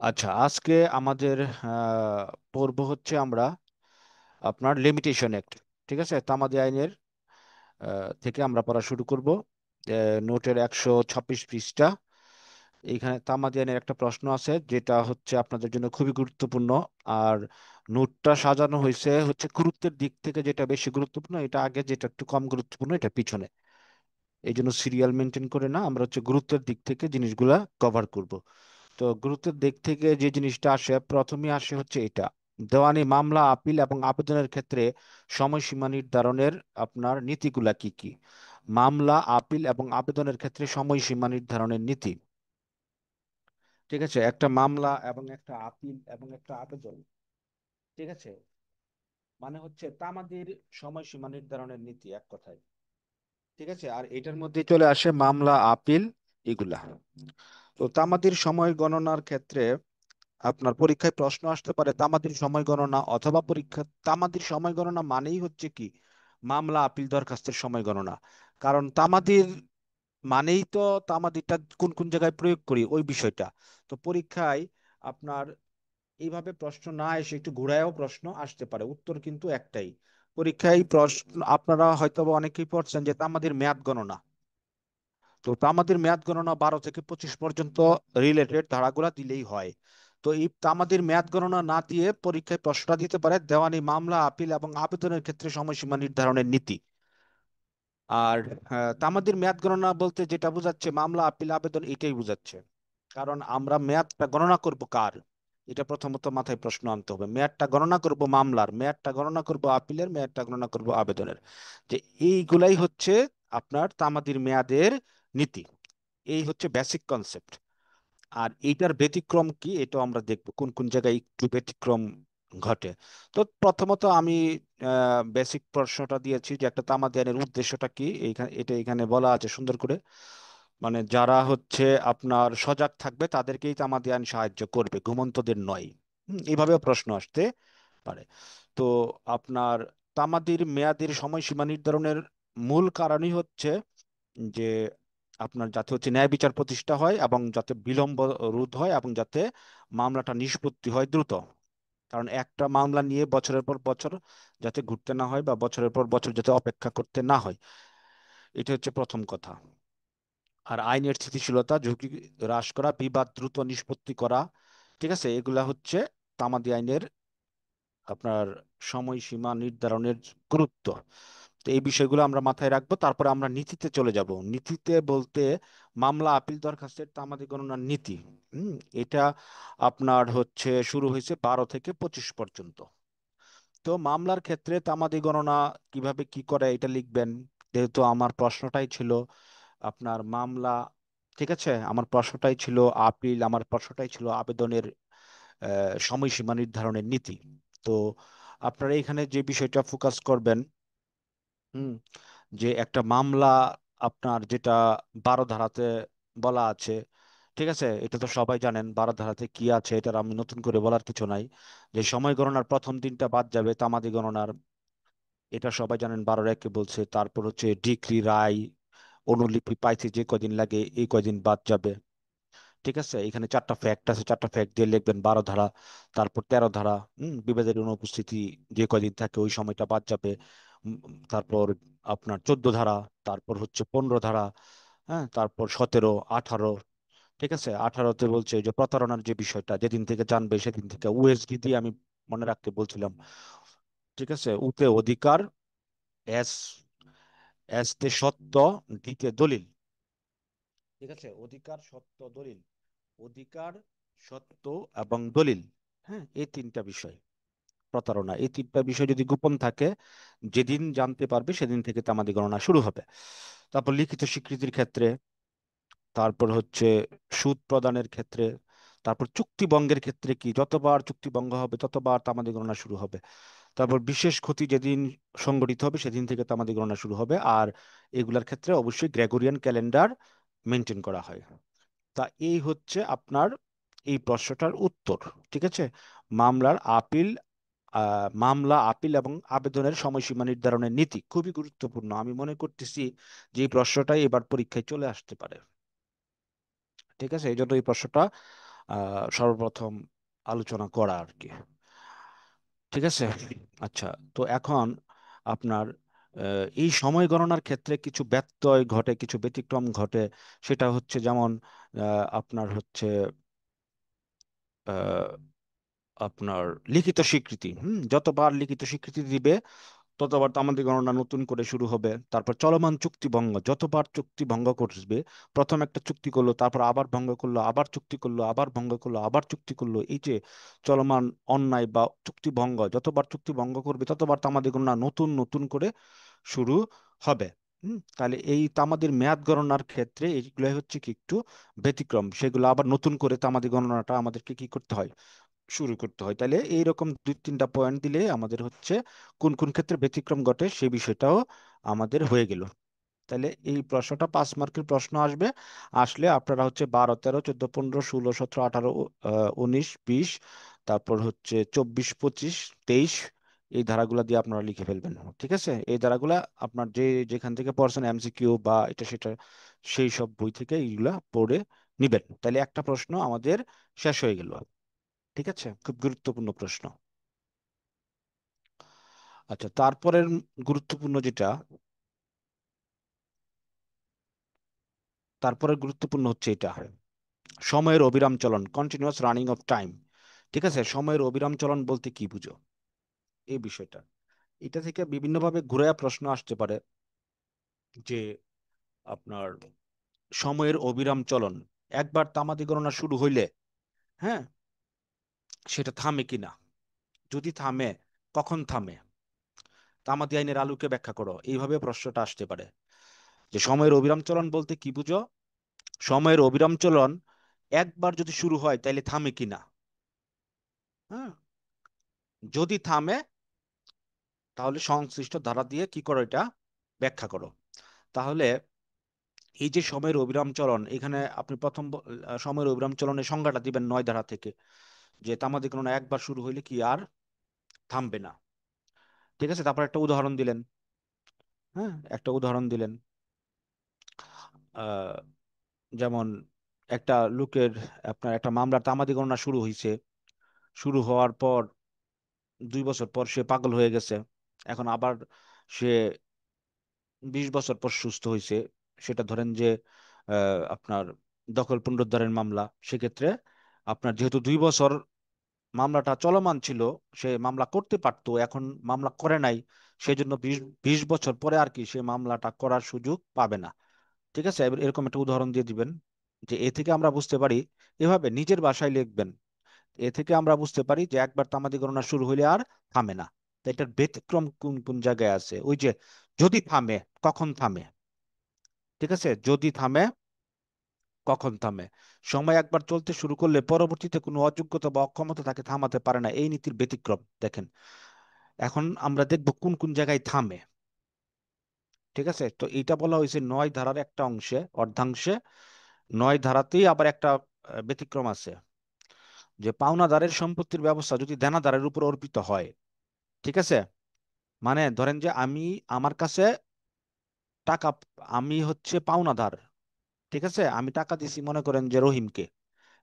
আচ্ছা, আজকে আমাদের পড়ব হচ্ছে আমরা আপনার লিমিটেশন অ্যাক্ট। ঠিক আছে, তামাদি আইনের থেকে আমরা পড়া শুরু করব। নোটের 126 পৃষ্ঠা। এইখানে তামাদি আইনের একটা প্রশ্ন আছে, যেটা হচ্ছে আপনাদের জন্য খুবই গুরুত্বপূর্ণ। আর নোটটা সাজানো হয়েছে হচ্ছে গুরুত্বের দিক থেকে, যেটা বেশি গুরুত্বপূর্ণ এটা আগে, যেটা একটু কম গুরুত্বপূর্ণ এটা পিছনে। এই জন্য সিরিয়াল মেনটেন করে না, আমরা হচ্ছে গুরুত্বের দিক থেকে জিনিসগুলা কভার করব। তো গুরুত্বের দিক থেকে যে জিনিসটা আসে, প্রথমে আসে হচ্ছে এটা: দেওয়ানি মামলা, আপিল এবং আবেদনের ক্ষেত্রে সময়সীমা নির্ধারণের আপনার নীতিগুলা কি কি। মামলা, আপিল এবং আবেদনের ক্ষেত্রে সময়সীমা নির্ধারণের নীতি। ঠিক আছে, একটা মামলা এবং একটা আপিল এবং একটা আবেদন, ঠিক আছে, মানে হচ্ছে তামাদির সময়সীমা নির্ধারণের নীতি এক কথায়। ঠিক আছে, আর এটার মধ্যে চলে আসে মামলা, আপিল, এগুলা। তো তামাদির সময় গণনার ক্ষেত্রে আপনার পরীক্ষায় প্রশ্ন আসতে পারে তামাদির সময় গণনা, অথবা পরীক্ষা তামাদির সময় গণনা মানেই হচ্ছে কি মামলা, আপিল, দরখাস্তের সময় গণনা। কারণ তামাদির মানেই তো তামাদিরটা কোন কোন জায়গায় প্রয়োগ করি ওই বিষয়টা। তো পরীক্ষায় আপনার এইভাবে প্রশ্ন না এসে একটু ঘুরায়ও প্রশ্ন আসতে পারে, উত্তর কিন্তু একটাই। পরীক্ষায় প্রশ্ন আপনারা হয়তো বা অনেকেই পড়ছেন যে তামাদির মেয়াদ গণনা। তো তামাদির মেয়াদ গণনা 12 থেকে 25 পর্যন্ত রিলেটেড ধারাগুলা দিলেই হয়। তো এই তামাদির মেয়াদ গণনা না দিয়ে পরীক্ষায় প্রশ্নটা দিতে পারে দেওয়ানি মামলা, আপিল এবং আবেদনের ক্ষেত্রে সময়সীমা নির্ধারণের নীতি। আর তামাদির মেয়াদ গণনা বলতে যেটা বোঝাচ্ছে, মামলা, আপিল, আবেদন এটাই বোঝাচ্ছে। কারণ আমরা মেয়াদটা গণনা করব কার, এটা প্রথমত মাথায় প্রশ্ন আনতে হবে। মেয়াদটা গণনা করব মামলার, মেয়াদটা গণনা করব আপিলের, মেয়াদটা গণনা করব আবেদনের। যে এইগুলাই হচ্ছে আপনার তামাদির মেয়াদের নীতি। এই হচ্ছে বেসিক কনসেপ্ট। আর এইটার ব্যতিক্রম কি, এটা আমরা দেখবো কোন কোন জায়গায় একটু ব্যতিক্রম ঘটে। তো প্রথমত আমি বেসিক প্রশ্নটা দিয়েছি যে একটা তামা ধ্যানের উদ্দেশ্যটা কি, এইখানে এটা এখানে বলা আছে সুন্দর করে। মানে যারা হচ্ছে আপনার সজাগ থাকবে তাদেরকেই তামা ধ্যান সাহায্য করবে, ঘুমন্তদের নয়। এইভাবেও প্রশ্ন আসতে পারে। তো আপনার তামাদির মেয়াদের সময়সীমা নির্ধারণের মূল কারণই হচ্ছে যে আপনার যাতে হচ্ছে ন্যায় বিচার প্রতিষ্ঠা হয়, এবং যাতে বিলম্ব রোধ হয়, এবং যাতে মামলাটা নিষ্পত্তি হয় দ্রুত। কারণ একটা মামলা নিয়ে বছরের পর বছর যাতে ঘুরতে না হয়, বা বছরের পর বছর যাতে অপেক্ষা করতে না হয়, এটা হচ্ছে প্রথম কথা। আর আইনের স্থিতিশীলতা, ঝুঁকি হ্রাস করা, বিবাদ দ্রুত নিষ্পত্তি করা, ঠিক আছে, এগুলা হচ্ছে তামাদি আইনের আপনার সময়সীমা নির্ধারণের গুরুত্ব। তো এই বিষয়গুলো আমরা মাথায় রাখবো, তারপরে আমরা নীতিতে চলে যাব। নীতিতে বলতে মামলা, আপিল, দরখাস্তের তামাদি গণনার নীতি। হুম এটা আপনার হচ্ছে শুরু হয়েছে 12 থেকে 25 পর্যন্ত। তো মামলার ক্ষেত্রে তামাদি গণনা কিভাবে কি করে এটা লিখবেন। যেহেতু আমার প্রশ্নটাই ছিল আপনার মামলা, ঠিক আছে, আমার প্রশ্নটাই ছিল আপিল, আমার প্রশ্নটাই ছিল আবেদনের সময়সীমা নির্ধারণের নীতি। তো আপনারা এখানে যে বিষয়টা ফোকাস করবেন, হুম যে একটা মামলা আপনার যেটা 12 ধারাতে বলা আছে, ঠিক আছে, এটা তো সবাই জানেন 12 ধারাতে কি আছে, এটার আমি নতুন করে বলার কিছু নাই। যে সময় গণনার প্রথম দিনটা বাদ যাবে তামাদি গণনার, এটা সবাই জানেন, 12-1 বলছে। তারপর হচ্ছে ডিক্রি, রায়, অনুলিপি পাইতে যে কয়দিন লাগে এই কয়দিন বাদ যাবে। ঠিক আছে, এখানে 4টা ফ্যাক্ট আছে, 4টা ফ্যাক্ট দিয়ে লিখবেন 12 ধারা। তারপর 13 ধারা, বিবাদের অনুপস্থিতি যে কয়দিন থাকে ওই সময়টা বাদ যাবে। তারপর আপনার 14 ধারা, তারপর হচ্ছে 15 ধারা, হ্যাঁ, তারপর 17, 18। ঠিক আছে, 18তে বলছে যে প্রতারণার যে বিষয়টা, যেদিন থেকে জানবে সেদিন থেকে ওএসডি দিয়ে আমি মনে রাখতে বলছিলাম। ঠিক আছে, উতে অধিকার, এস এস তে সত্য, ডিতে দলিল। ঠিক আছে, অধিকার, সত্য, দলিল। অধিকার, সত্য এবং দলিল। হ্যাঁ, এই 3টা বিষয়। প্রতারণা, এই 3টা বিষয় যদি গোপন থাকে, যেদিন জানতে পারবে সেদিন থেকে তামাদি গণনা শুরু হবে। তারপর লিখিত স্বীকৃতির ক্ষেত্রে, তারপর হচ্ছে সুদ প্রদানের ক্ষেত্রে, তারপর চুক্তি ভঙ্গের ক্ষেত্রে কি, যতবার চুক্তি ভঙ্গ হবে ততবার তামাদি গণনা শুরু হবে। তারপর বিশেষ ক্ষতি যেদিন সংঘটিত হবে সেদিন থেকে তামাদি গণনা শুরু হবে। আর এগুলার ক্ষেত্রে অবশ্যই গ্রেগরিয়ান ক্যালেন্ডার মেনটেন করা হয়। তা এই হচ্ছে আপনার এই প্রশ্নটার উত্তর। ঠিক আছে, মামলার আপিল মামলা, আপিল এবং আবেদনের সময়সীমা নির্ধারণের নীতি খুবই গুরুত্বপূর্ণ। আমি মনে করতেছি যে এই প্রশ্নটাই এবার পরীক্ষায় চলে আসতে পারে। ঠিক আছে, এই জন্য এই প্রশ্নটা সর্বপ্রথম আলোচনা করা আর কি। ঠিক আছে। আচ্ছা, তো এখন আপনার এই সময় গণনার ক্ষেত্রে কিছু ব্যত্যয় ঘটে, কিছু ব্যতিক্রম ঘটে। সেটা হচ্ছে যেমন আপনার হচ্ছে আহ, আপনার লিখিত স্বীকৃতি, যতবার লিখিত স্বীকৃতি দিবে ততবার তামাদি গণনা নতুন করে শুরু হবে। তারপর চলমান চুক্তি ভঙ্গ, যতবার চুক্তি ভঙ্গ করবে, প্রথম একটা চুক্তি করলো, তারপর আবার ভঙ্গ করলো, আবার চুক্তি করলো, আবার ভঙ্গ করলো, আবার চুক্তি করলো, এই যে চলমান অন্যায় বা চুক্তি ভঙ্গ, যতবার চুক্তি ভঙ্গ করবে ততবার তামাদি গণনা নতুন নতুন করে শুরু হবে। তাহলে এই তামাদির মেয়াদ গণনার ক্ষেত্রে এইগুলো হচ্ছে কি একটু ব্যতিক্রম, সেগুলো আবার নতুন করে তামাদি গণনাটা আমাদেরকে কি করতে হয়, শুরু করতে হয়। তাহলে এইরকম দুই তিনটা পয়েন্ট দিলে আমাদের হচ্ছে কোন কোন ক্ষেত্রে ব্যতিক্রম ঘটে সেই বিষয়টাও আমাদের হয়ে গেল। তাহলে এই প্রশ্নটা 5 মার্কের প্রশ্ন আসবে। আসলে আপনারা হচ্ছে 12, 13, 14, 15, 16, 17, 18, 19, 20, তারপর হচ্ছে 24, 25, 23, এই ধারাগুলা দিয়ে আপনারা লিখে ফেলবেন। ঠিক আছে, এই ধারাগুলা আপনার যে যেখান থেকে পড়ছেন এমসিকিউ বা এটা সেটা, সেই সব বই থেকে এইগুলা পড়ে নিবেন। তাহলে একটা প্রশ্ন আমাদের শেষ হয়ে গেল। ঠিক আছে, খুব গুরুত্বপূর্ণ প্রশ্ন। আচ্ছা, তারপরের গুরুত্বপূর্ণ যেটা, তারপরের গুরুত্বপূর্ণ হচ্ছে এটা, সময়ের অবিরাম চলন, কন্টিনিউয়াস রানিং অফ টাইম। ঠিক আছে, সময়ের অবিরাম চলন বলতে কি বুঝো, এই বিষয়টা, এটা থেকে বিভিন্নভাবে ঘুরে প্রশ্ন আসতে পারে যে আপনার সময়ের অবিরাম চলন একবার তামাদি গণনা শুরু হইলে, হ্যাঁ, সেটা থামে কিনা, যদি থামে কখন থামে, তামাদি আইনের আলোকে ব্যাখ্যা করো, এইভাবে প্রশ্নটা আসতে পারে যে সময়ের অবিরাম চলন বলতে কি বুঝো, সময়ের অবিরাম চলন একবার যদি শুরু হয় তাহলে থামে কিনা, হ্যাঁ, যদি থামে তাহলে সংশ্লিষ্ট ধারা দিয়ে কি করো, এটা ব্যাখ্যা করো। তাহলে এই যে সময়ের অবিরাম চলন, এখানে আপনি প্রথম সময়ের অবিরাম চলনের সংজ্ঞাটা দিবেন 9 ধারা থেকে, যে তামাদি গণনা একবার শুরু হইলে কি আর থামবে না। ঠিক আছে, তারপর একটা উদাহরণ দিলেন, হ্যাঁ, একটা উদাহরণ দিলেন, আহ যেমন একটা লোকের, আপনার একটা মামলার তামাদি গণনা শুরু হয়েছে, শুরু হওয়ার পর 2 বছর পর সে পাগল হয়ে গেছে, এখন আবার সে 20 বছর পর সুস্থ হয়েছে, সেটা ধরেন যে আপনার দখল পুনরুদ্ধারের মামলা, সেক্ষেত্রে আপনার যেহেতু 2 বছর মামলাটা চলমান ছিল, সে মামলা করতে পারতো, এখন মামলা করে নাই, সেই জন্য 20 বছর পরে আর কি সে মামলাটা করার সুযোগ পাবে না। ঠিক আছে, এবার এরকম একটা উদাহরণ দিয়ে দিবেন, যে এ থেকে আমরা বুঝতে পারি, এভাবে নিজের ভাষায় লিখবেন, এ থেকে আমরা বুঝতে পারি যে একবার তামাদি গণনা শুরু হইলে আর থামে না। তো এটার ব্যতিক্রম কোন কোন জায়গায় আছে, ওই যে যদি থামে কখন থামে, ঠিক আছে, যদি থামে কখন থামে, সময় একবার চলতে শুরু করলে পরবর্তীতে কোনো অযোগ্যতা বা অক্ষমতা তাকে থামাতে পারে না, এই নীতির ব্যতিক্রম দেখেন। এখন আমরা দেখব কোন কোন জায়গায় থামে। ঠিক আছে, তো এইটা বলা হয়েছে 9 ধারার একটা অংশে, অর্ধাংশে। 9 ধারাতেই আবার একটা ব্যতিক্রম আছে, যে পাওনাদারের সম্পত্তির ব্যবস্থা যদি দেনাদারের উপর অর্পিত হয়। ঠিক আছে, মানে ধরেন যে আমি, আমার কাছে টাকা, আমি হচ্ছে পাওনাদার, ঠিক আছে, আমি টাকা দিছি মনে করেন যে রহিমকে,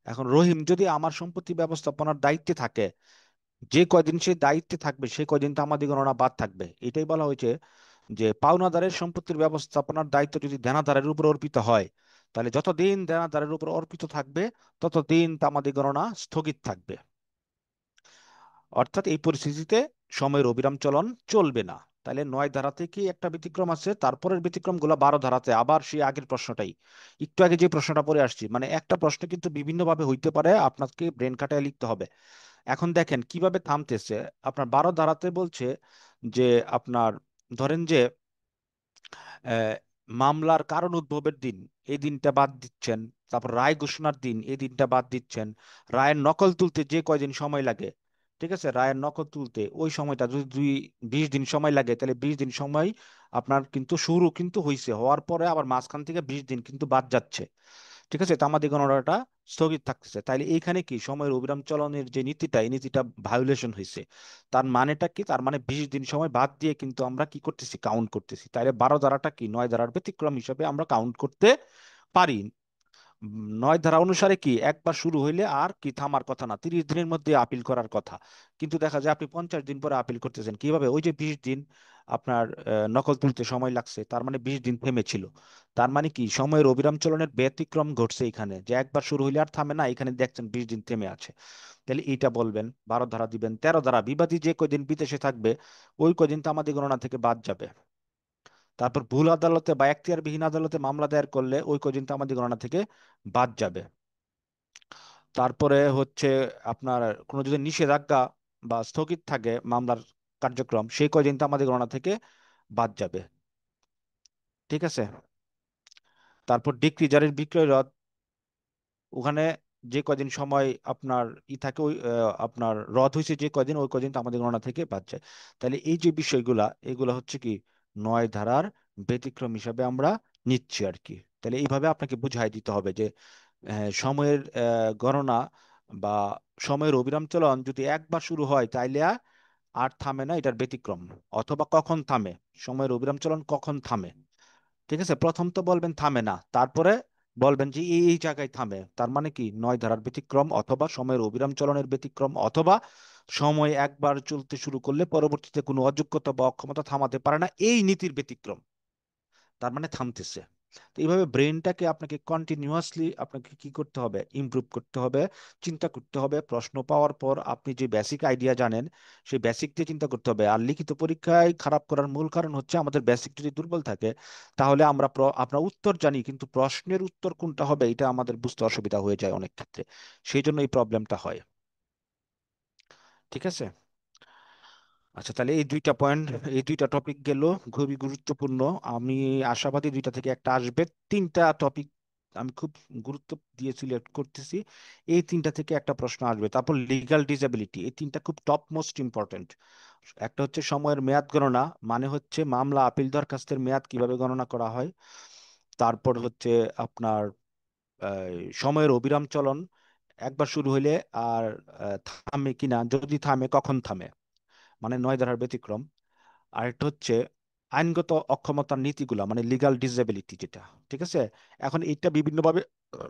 এখন রহিম যদি আমার সম্পত্তি ব্যবস্থাপনার দায়িত্বে থাকে, যে কয়দিন সে দায়িত্বে থাকবে সে কয়দিন তো আমাদের গণনা বাদ থাকবে। এটাই বলা হয়েছে যে পাওনাদারের সম্পত্তির ব্যবস্থাপনার দায়িত্ব যদি দেনাদারের উপর অর্পিত হয়, তাহলে যতদিন দেনাদারের উপর অর্পিত থাকবে ততদিন তামাদি গণনা স্থগিত থাকবে। অর্থাৎ এই পরিস্থিতিতে সময়ের অবিরাম চলন চলবে না। তাহলে 9 ধারাতে কি একটা ব্যতিক্রম আছে, তারপরের ব্যতিক্রম গুলো 12 ধারাতে আবার সেই আগের প্রশ্নটাই, একটু আগে যে প্রশ্নটা পড়ে আসছি, মানে একটা প্রশ্ন কিন্তু বিভিন্ন ভাবে হইতে পারে, আপনাকে ব্রেন খাটায় লিখতে হবে। এখন দেখেন কিভাবে থামতেছে, আপনার 12 ধারাতে বলছে যে আপনার ধরেন যে আহ, মামলার কারণ উদ্ভবের দিন, এই দিনটা বাদ দিচ্ছেন, তারপর রায় ঘোষণার দিন, এই দিনটা বাদ দিচ্ছেন, রায়ের নকল তুলতে যে কয়দিন সময় লাগে, ঠিক আছে, রায়ের নকল তুলতে ওই সময়টা যদি 20 দিন সময় লাগে, তাহলে 20 দিন সময় আপনার কিন্তু শুরু কিন্তু হয়েছে, হওয়ার পরে আবার মাঝখান থেকে 20 দিন কিন্তু বাদ যাচ্ছে। ঠিক আছে, তামাদি গণনাটা স্থগিত থাকতেছে। তাইলে এইখানে কি সময়ের অবিরাম চলনের যে নীতিটা, এই নীতিটা ভায়োলেশন হয়েছে। তার মানেটা কি, তার মানে 20 দিন সময় বাদ দিয়ে কিন্তু আমরা কি করতেছি, কাউন্ট করতেছি। তাইলে 12 ধারাটা কি 9 ধারার ব্যতিক্রম হিসাবে আমরা কাউন্ট করতে পারি। নয় ধারা অনুসারে কি একবার শুরু হইলে আর কি থামার কথা না, 30 দিনের মধ্যে আপিল করার কথা। কিন্তু দেখা যায় আপনি 50 দিন পরে আপিল করতেছেন। কিভাবে? ওই যে 20 দিন আপনার নকল তুলতে সময় লাগছে, তার মানে 20 দিন থেমেছিল। তার মানে কি সময়ের অবিরাম চলনের ব্যতিক্রম ঘটছে এখানে, যে একবার শুরু হইলে আর থামে না, এখানে দেখছেন 20 দিন থেমে আছে। তাহলে এইটা বলবেন, 12 ধারা দিবেন। 13 ধারা, বিবাদী যে কয়দিন বিদেশে থাকবে ওই কয়দিন তো আমাদের গণনা থেকে বাদ যাবে। তারপর ভুল আদালতে বা এখতিয়ারবিহীন আদালতে মামলা দায়ের করলে ওই কয়দিন তো আমাদের গণনা থেকে বাদ যাবে। তারপরে হচ্ছে আপনার কোনো যদি নিষেধাজ্ঞা বা স্থগিত থাকে মামলার কার্যক্রম, সেই কয়দিন তো আমাদের গণনা থেকে বাদ যাবে। ঠিক আছে। তারপর ডিক্রি জারির বিক্রয় রদ, ওখানে যে কয়দিন সময় আপনার থাকে ওই আপনার রদ হয়েছে যে কয়দিন, ওই কয়দিন তো আমাদের গণনা থেকে বাদ যায়। তাহলে এই যে বিষয়গুলা, এগুলা হচ্ছে কি 9 ধারার ব্যতিক্রম হিসাবে আমরা নিচ্ছি আর কি। তাহলে এইভাবে আপনাকে বুঝাই দিতে হবে যে সময়ের গণনা বা সময়ের অবিরাম চলন যদি একবার শুরু হয় তাইলে আর থামে না, এটার ব্যতিক্রম। অথবা কখন থামে, সময়ের অবিরাম চলন কখন থামে। ঠিক আছে, প্রথম তো বলবেন থামে না, তারপরে বলবেন যে এই এই জায়গায় থামে। তার মানে কি 9 ধারার ব্যতিক্রম, অথবা সময়ের অবিরাম চলনের ব্যতিক্রম, অথবা সময় একবার চলতে শুরু করলে পরবর্তীতে কোনো অযোগ্যতা বা অক্ষমতা থামাতে পারে না, এই নীতির ব্যতিক্রম। তার মানে থামতেছে। তো এইভাবে ব্রেনটাকে আপনাকে কন্টিনিউয়াসলি আপনাকে কি করতে হবে, ইমপ্রুভ করতে হবে, চিন্তা করতে হবে। প্রশ্ন পাওয়ার পর আপনি যে বেসিক আইডিয়া জানেন সেই বেসিক দিয়ে চিন্তা করতে হবে। আর লিখিত পরীক্ষায় খারাপ করার মূল কারণ হচ্ছে আমাদের বেসিক যদি দুর্বল থাকে, তাহলে আমরা আমরা উত্তর জানি কিন্তু প্রশ্নের উত্তর কোনটা হবে এটা আমাদের বুঝতে অসুবিধা হয়ে যায় অনেক ক্ষেত্রে। সেই জন্য এই প্রবলেমটা হয়। ঠিক আছে। আচ্ছা, তাহলে এই দুইটা পয়েন্ট, এই দুইটা টপিক গেল, খুবই গুরুত্বপূর্ণ। আমি আশাবাদী দুইটা থেকে একটা আসবে। তিনটা টপিক আমি খুব গুরুত্ব দিয়ে সিলেক্ট করতেছি, এই তিনটা থেকে একটা প্রশ্ন আসবে। তারপর লিগ্যাল ডিসেবিলিটি, এই তিনটা খুব টপ মোস্ট ইম্পর্টেন্ট। একটা হচ্ছে সময়ের মেয়াদ গণনা, মানে হচ্ছে মামলা আপিল দরখাস্তের মেয়াদ কিভাবে গণনা করা হয়। তারপর হচ্ছে আপনার সময়ের অবিরাম চলন একবার শুরু হইলে আর থামে কিনা, যদি থামে কখন থামে, মানে 9 ধারার ব্যতিক্রম। আরেকটা হচ্ছে আইনগত অক্ষমতার নীতিগুলা, মানে লিগাল ডিসেবিলিটি যেটা। ঠিক আছে। এখন এটা বিভিন্নভাবে আহ,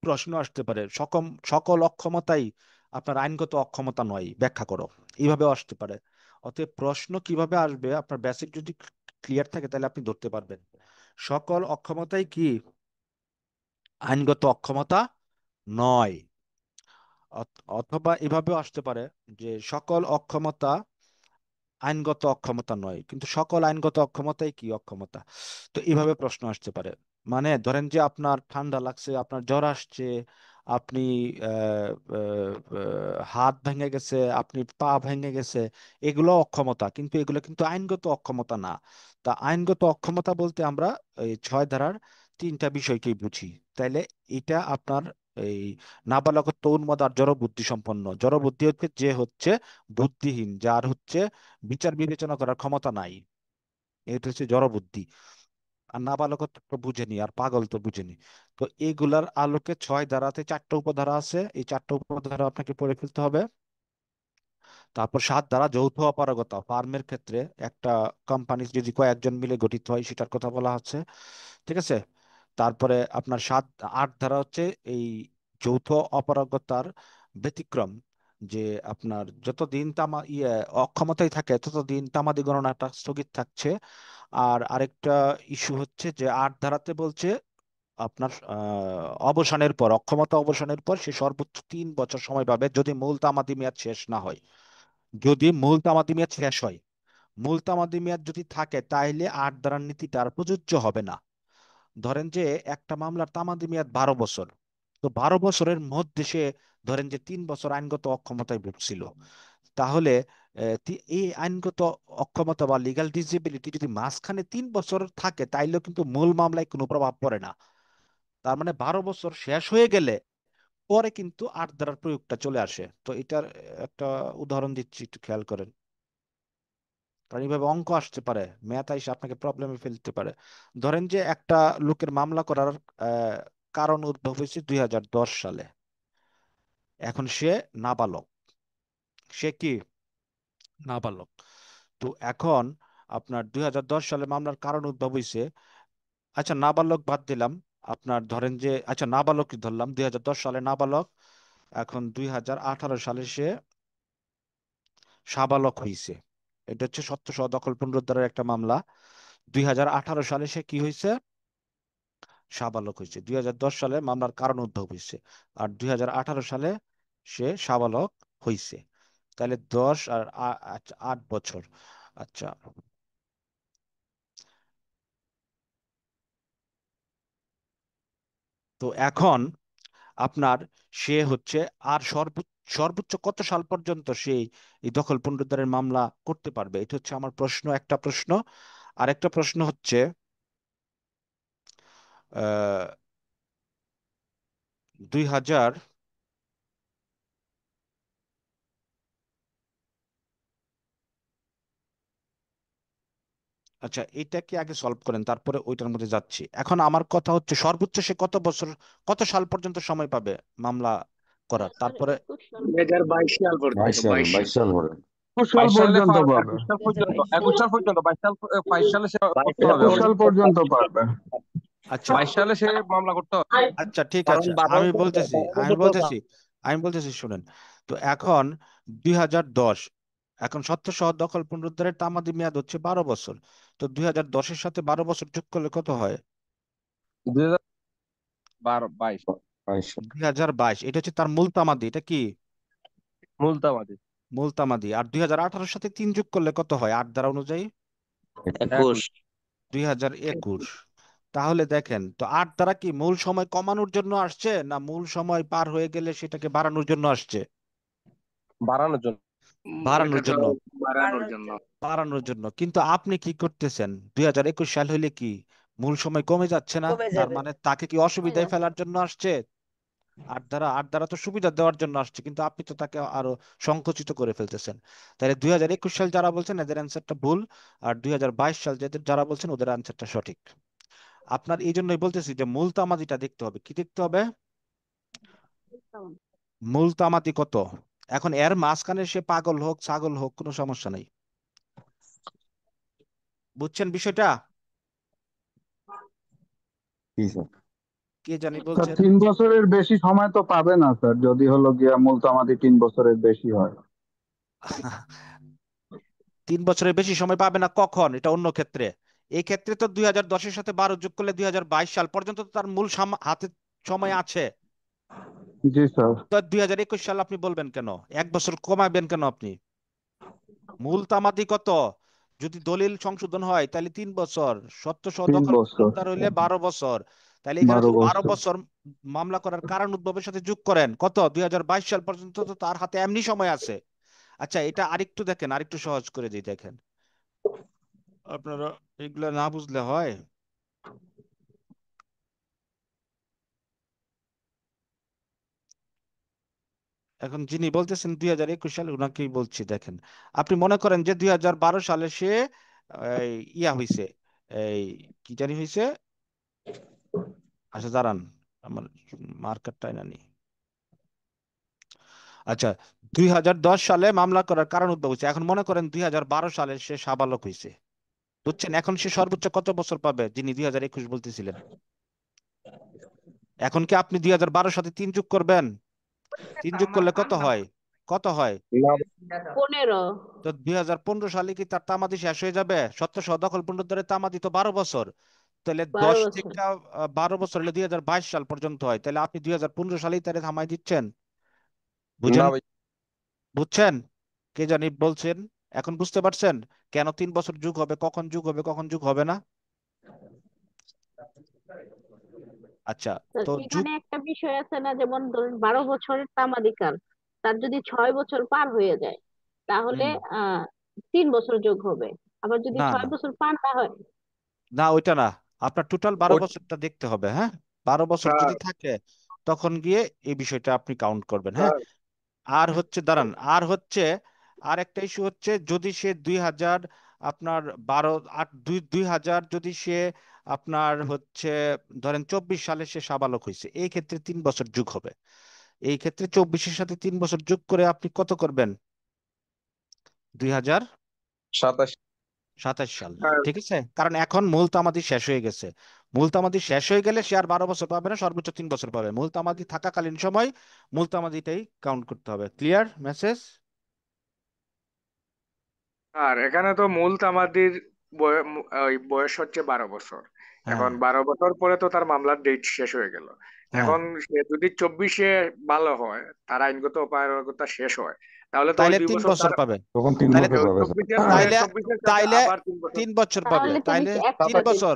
প্রশ্ন আসতে পারে। সকম সকল অক্ষমতাই আপনার আইনগত অক্ষমতা নয়, ব্যাখ্যা করো, এইভাবে আসতে পারে। অতএব প্রশ্ন কিভাবে আসবে, আপনার বেসিক যদি ক্লিয়ার থাকে তাহলে আপনি ধরতে পারবেন। সকল অক্ষমতাই কি আইনগত অক্ষমতা নয়। অথবা এভাবেও আসতে পারে যে সকল অক্ষমতা আইনগত অক্ষমতা নয়, কিন্তু সকল আইনগত অক্ষমতাই কি অক্ষমতা। তো এইভাবে প্রশ্ন আসতে পারে। মানে ধরেন যে আপনার ঠান্ডা লাগছে, আপনার জ্বর আসছে, আপনি হাত ভেঙে গেছে, আপনি পা ভেঙে গেছে, এগুলো অক্ষমতা, কিন্তু এগুলো কিন্তু আইনগত অক্ষমতা না। তা আইনগত অক্ষমতা বলতে আমরা এই 6 ধারার তিনটা বিষয়কেই বুঝি। তাইলে এটা আপনার এই নাবালকত্ব, উন্মাদ আর জড়বুদ্ধি সম্পন্ন। জড়বুদ্ধি হচ্ছে যে হচ্ছে বুদ্ধিহীন, যার হচ্ছে বিচার বিবেচনা করার ক্ষমতা নাই, এটা হচ্ছে জড়বুদ্ধি। আর নাবালকত্ব তো বুঝেনি, আর পাগল তো বুঝেনি। তো এইগুলার আলোকে 6 ধারাতে 4টা উপধারা আছে, এই 4টা উপধারা আপনাকে পড়ে ফেলতে হবে। তারপর 7 ধারা যৌথ অপারগতা, ফার্মের ক্ষেত্রে একটা কোম্পানি যদি কয়েকজন মিলে গঠিত হয় সেটার কথা বলা হচ্ছে। ঠিক আছে। তারপরে আপনার 8 ধারা হচ্ছে এই যৌথ অপারগতার ব্যতিক্রম, যে আপনার যতদিন অক্ষমতায় থাকে ততদিন তামাদি গণনাটা স্থগিত থাকছে। আর আরেকটা ইস্যু হচ্ছে যে 8 ধারাতে বলছে আপনার অবসানের পর, অক্ষমতা অবসানের পর সে সর্বোচ্চ 3 বছর সময় পাবে যদি মূল তামাদি মেয়াদ শেষ না হয়। যদি মূল তামাদি মেয়াদ শেষ হয়, মূল তামাদি মেয়াদ যদি থাকে তাহলে 8 ধারার নীতিটা আর প্রযোজ্য হবে না। ধরেন যে একটা মামলার তামাদি মেয়াদ 12 বছর, তো 12 বছরের মধ্যে সে ধরেন যে 3 বছর আইনগত অক্ষমতায় ভুগছিল, তাহলে এই আইনগত অক্ষমতা বা লিগ্যাল ডিসেবিলিটি যদি মাঝখানে 3 বছর থাকে তাইলেও কিন্তু মূল মামলায় কোনো প্রভাব পড়ে না। তার মানে 12 বছর শেষ হয়ে গেলে পরে কিন্তু 8 ধারার প্রয়োগটা চলে আসে। তো এটার একটা উদাহরণ দিচ্ছি, একটু খেয়াল করেন। কারণ এইভাবে অঙ্ক আসতে পারে, ম্যাথ এসে আপনাকে প্রবলেমে ফেলতে পারে। ধরেন যে একটা লোকের মামলা করার আহ, কারণ উদ্ভব হয়েছে 2010 সালে। এখন সে নাবালক, সে কি নাবালক। তো এখন আপনার 2010 সালে মামলার কারণ উদ্ভব হয়েছে। আচ্ছা, নাবালক বাদ দিলাম, আপনার ধরেন যে, আচ্ছা নাবালক ধরলাম, 2010 সালে নাবালক, এখন 2018 সালে সে সাবালক হয়েছে। এটা হচ্ছে সত্য সহ দখল পুনরুদ্ধারের একটা মামলা। 2018 সালে সে কি হয়েছে? সাবালক হয়েছে। 2010 সালে মামলার কারণ উদ্ভব হয়েছে, আর 2018 সালে সে সাবালক হয়েছে। তাহলে 10 আর 8 বছর। আচ্ছা, তো এখন আপনার সে হচ্ছে, আর সর্বোচ্চ সর্বোচ্চ কত সাল পর্যন্ত সে এই দখল পুনরুদ্ধারের মামলা করতে পারবে? এটা হচ্ছে আমার প্রশ্ন, একটা প্রশ্ন। আর একটা প্রশ্ন হচ্ছে, আহ 2000, আচ্ছা এটা কি আগে সলভ করেন, তারপরে ওইটার মধ্যে যাচ্ছি। এখন আমার কথা হচ্ছে সর্বোচ্চ সে কত বছর, কত সাল পর্যন্ত সময় পাবে মামলা করার? তারপরে 2021 সাল 2022 সাল পর্যন্ত, 22 সাল। 22 সাল পরে। 21 সাল 22 সালে পর্যন্ত পাবে। 21 সাল পর্যন্ত, 2022 21 সাল। সাল পর্যন্ত, 22 সালে সে 22 করতে সাল হবে 21 হবে। সাল পর্যন্ত পর্যন্ত পারবে। আচ্ছা, 22 সালে সে মামলা করতে হবে। আচ্ছা ঠিক কারণ আছে, 12 আমি বছর, বলতেছি 12 আমি বছর তো বলতেছি আমি বলতেছি শুনেন। তো এখন 2010, এখন সত্য সহ দখল পুনরুদ্ধারের তামাদি মেয়াদ হচ্ছে 12 বছর। তো 2010-এর সাথে 12 বছর যোগ করলে কত হয়? 2022 22 সাল। 2022, এটা হচ্ছে তার মূল তামাদি। এটা কি মুলতাবাদী। মূল তামাদি। আর 2018-এর সাথে 3 যোগ করলে কত হয় 8 দ্বারা অনুযায়ী? 21। 2021। তাহলে দেখেন তো, 8 দ্বারা কি মূল সময় কমানোর জন্য আসছে, না মূল সময় পার হয়ে গেলে সেটাকে বাড়ানোর জন্য আসছে? বাড়ানোর জন্য। ওইটা বাড়ানোর তো জন্য। বাড়ানোর জন্য। বাড়ানোর জন্য, কিন্তু আপনি কি করতেছেন? 2021 সাল হইলে কি মূল সময় কমে যাচ্ছে না? কমে তার যাবে। মানে তাকে কি কমে অসুবিধায় যাচ্ছে। ফেলার জন্য আসছে? 8 দ্বারা তো সুবিধা দেওয়ার জন্য আসছে, কিন্তু আপনি তো তাকে আরো সংকুচিত করে ফেলতেছেন। তাহলে 2021 সাল যারা বলছেন এদের অ্যান্সারটা ভুল, আর 2022 সাল যারা বলছেন ওদের অ্যান্সারটা সঠিক। আপনার এই জন্যই বলতেছি যে মূল তামাদিটা দেখতে হবে। কি দেখতে হবে? মূল তামাদি কত। এখন এর মাঝখানে সে পাগল হোক ছাগল হোক কোনো সমস্যা নাই। বুঝছেন বিষয়টা? কি স্যার? কে জানি স্যার বলছেন। 3 বছরের বেশি সময় তো পাবে না স্যার, যদি হলো গিয়া মুলতামাদি 3 বছরের বেশি হয়। 3 বছরের বেশি সময় পাবে না কখন? এটা অন্য ক্ষেত্রে। এই ক্ষেত্রে তো 2010-এর সাথে 12 যোগ করলে 2022 সাল পর্যন্ত তো তার মূল হাতে সময় আছে। জি স্যার। তো 2021 সাল আপনি বলবেন কেন? 1 বছর কমাবেন কেন আপনি? মূল তামাদি কত? যদি দলিল সংশোধন হয় তাহলে 3 বছর, সত্য সহ তিন দখল বছর পুনরুদ্ধার হইলে 12 বছর। তাহলে এখানে বারো যদি বারো বছর বছর মামলা করার কারণ উদ্ভবের সাথে যোগ করেন, কত? 2022 সাল পর্যন্ত তো তার হাতে এমনি সময় আছে। আচ্ছা এটা আরেকটু দেখেন, আরেকটু সহজ করে দিই দেখেন। আপনারা এগুলা না বুঝলে হয়? এখন যিনি বলতেছেন 2021 সাল, ওনাকেই বলছি দেখেন। আপনি মনে করেন যে 2012 সালে সে এই, ইয়া হইছে, এই কি জানি হইছে। আচ্ছা দাঁড়ান, আমার মার্কারটা না নি। আচ্ছা, 2010 সালে মামলা করার কারণ উদ্ভব হয়েছে। এখন মনে করেন 2012 সালে সে সাবালক হয়েছে। বুঝছেন? এখন সে সর্বোচ্চ কত বছর পাবে, যিনি 2021 বলতেছিলেন? এখন কি আপনি 2012 সাথে 3 যোগ করবেন? 3 যোগ করলে কত হয়? কত হয়? না, 15। তো 2015 সালে কি তার তামাদি শেষ হয়ে যাবে? সত্য সহ দখল পুনরুদ্ধারের তামাদি তো 12 বছর। তাহলে 12 দশ বছর। থেকে 12 বছর হলে 2022 সাল পর্যন্ত হয়। তাহলে আপনি 2015 সালেই তারে থামাই দিচ্ছেন। বুঝেন? না ভাই। বুঝছেন? কে জানি বলছেন। এখন বুঝতে পারছেন কেন 3 বছর যুগ হবে, কখন যুগ হবে, কখন যুগ হবে না? আচ্ছা, তো তো যুগ। এখানে একটা বিষয় আছে না, যেমন ধরুন 12 বছরের তামাদিকাল, তার যদি 6 বছর পার হয়ে যায় তাহলে হুম। 3 বছর যোগ হবে। আবার যদি না, 6 বছর পার না হয়। না ওইটা না। আপনার টোটাল 12 বছরটা দেখতে হবে। হ্যাঁ, 12 বছর স্যার, যদি থাকে তখন গিয়ে এই বিষয়টা আপনি কাউন্ট করবেন। হ্যাঁ। স্যার, আর হচ্ছে দাঁড়ান, আর হচ্ছে আর একটা ইস্যু হচ্ছে, যদি সে 2000, আপনার 12, 8, 2000 যদি সে আপনার হচ্ছে ধরেন 24 সালে সে সাবালক হয়েছে, এই ক্ষেত্রে 3 বছর যুগ হবে। এই ক্ষেত্রে 24-এর সাথে 3 বছর যোগ করে আপনি কত করবেন? 27। 2027 সাল। স্যার, ঠিক আছে, কারণ এখন মূল তামাদি শেষ হয়ে গেছে। মূল তামাদি শেষ হয়ে গেলে সে আর 12 বছর পাবে না, সর্বোচ্চ 3 বছর পাবে। মূল তামাদি থাকাকালীন সময় মূল তামাদিটাই কাউন্ট করতে হবে। Clear message? আর এখানে তো মূল তামাদির ওই বয়স হচ্ছে 12 বছর। হ্যাঁ এখন 12 বছর পরে তো তার মামলার ডেট শেষ হয়ে গেল। হ্যাঁ, এখন সে যদি 24-এ ভালো হয়, তার আইনগত অপারগতা শেষ হয়, তাহলে তো ওই তাইলে 2 বছর 3 বছর তার পাবে। তখন 3 বছর তাইলে ওই পাবে স্যার। 24-এর তাইলে 24-এর সাথে তাইলে আবার 3 বছর। 3 বছর পাবে। তাহলে তিনি তাইলে তিন একসাথে বছর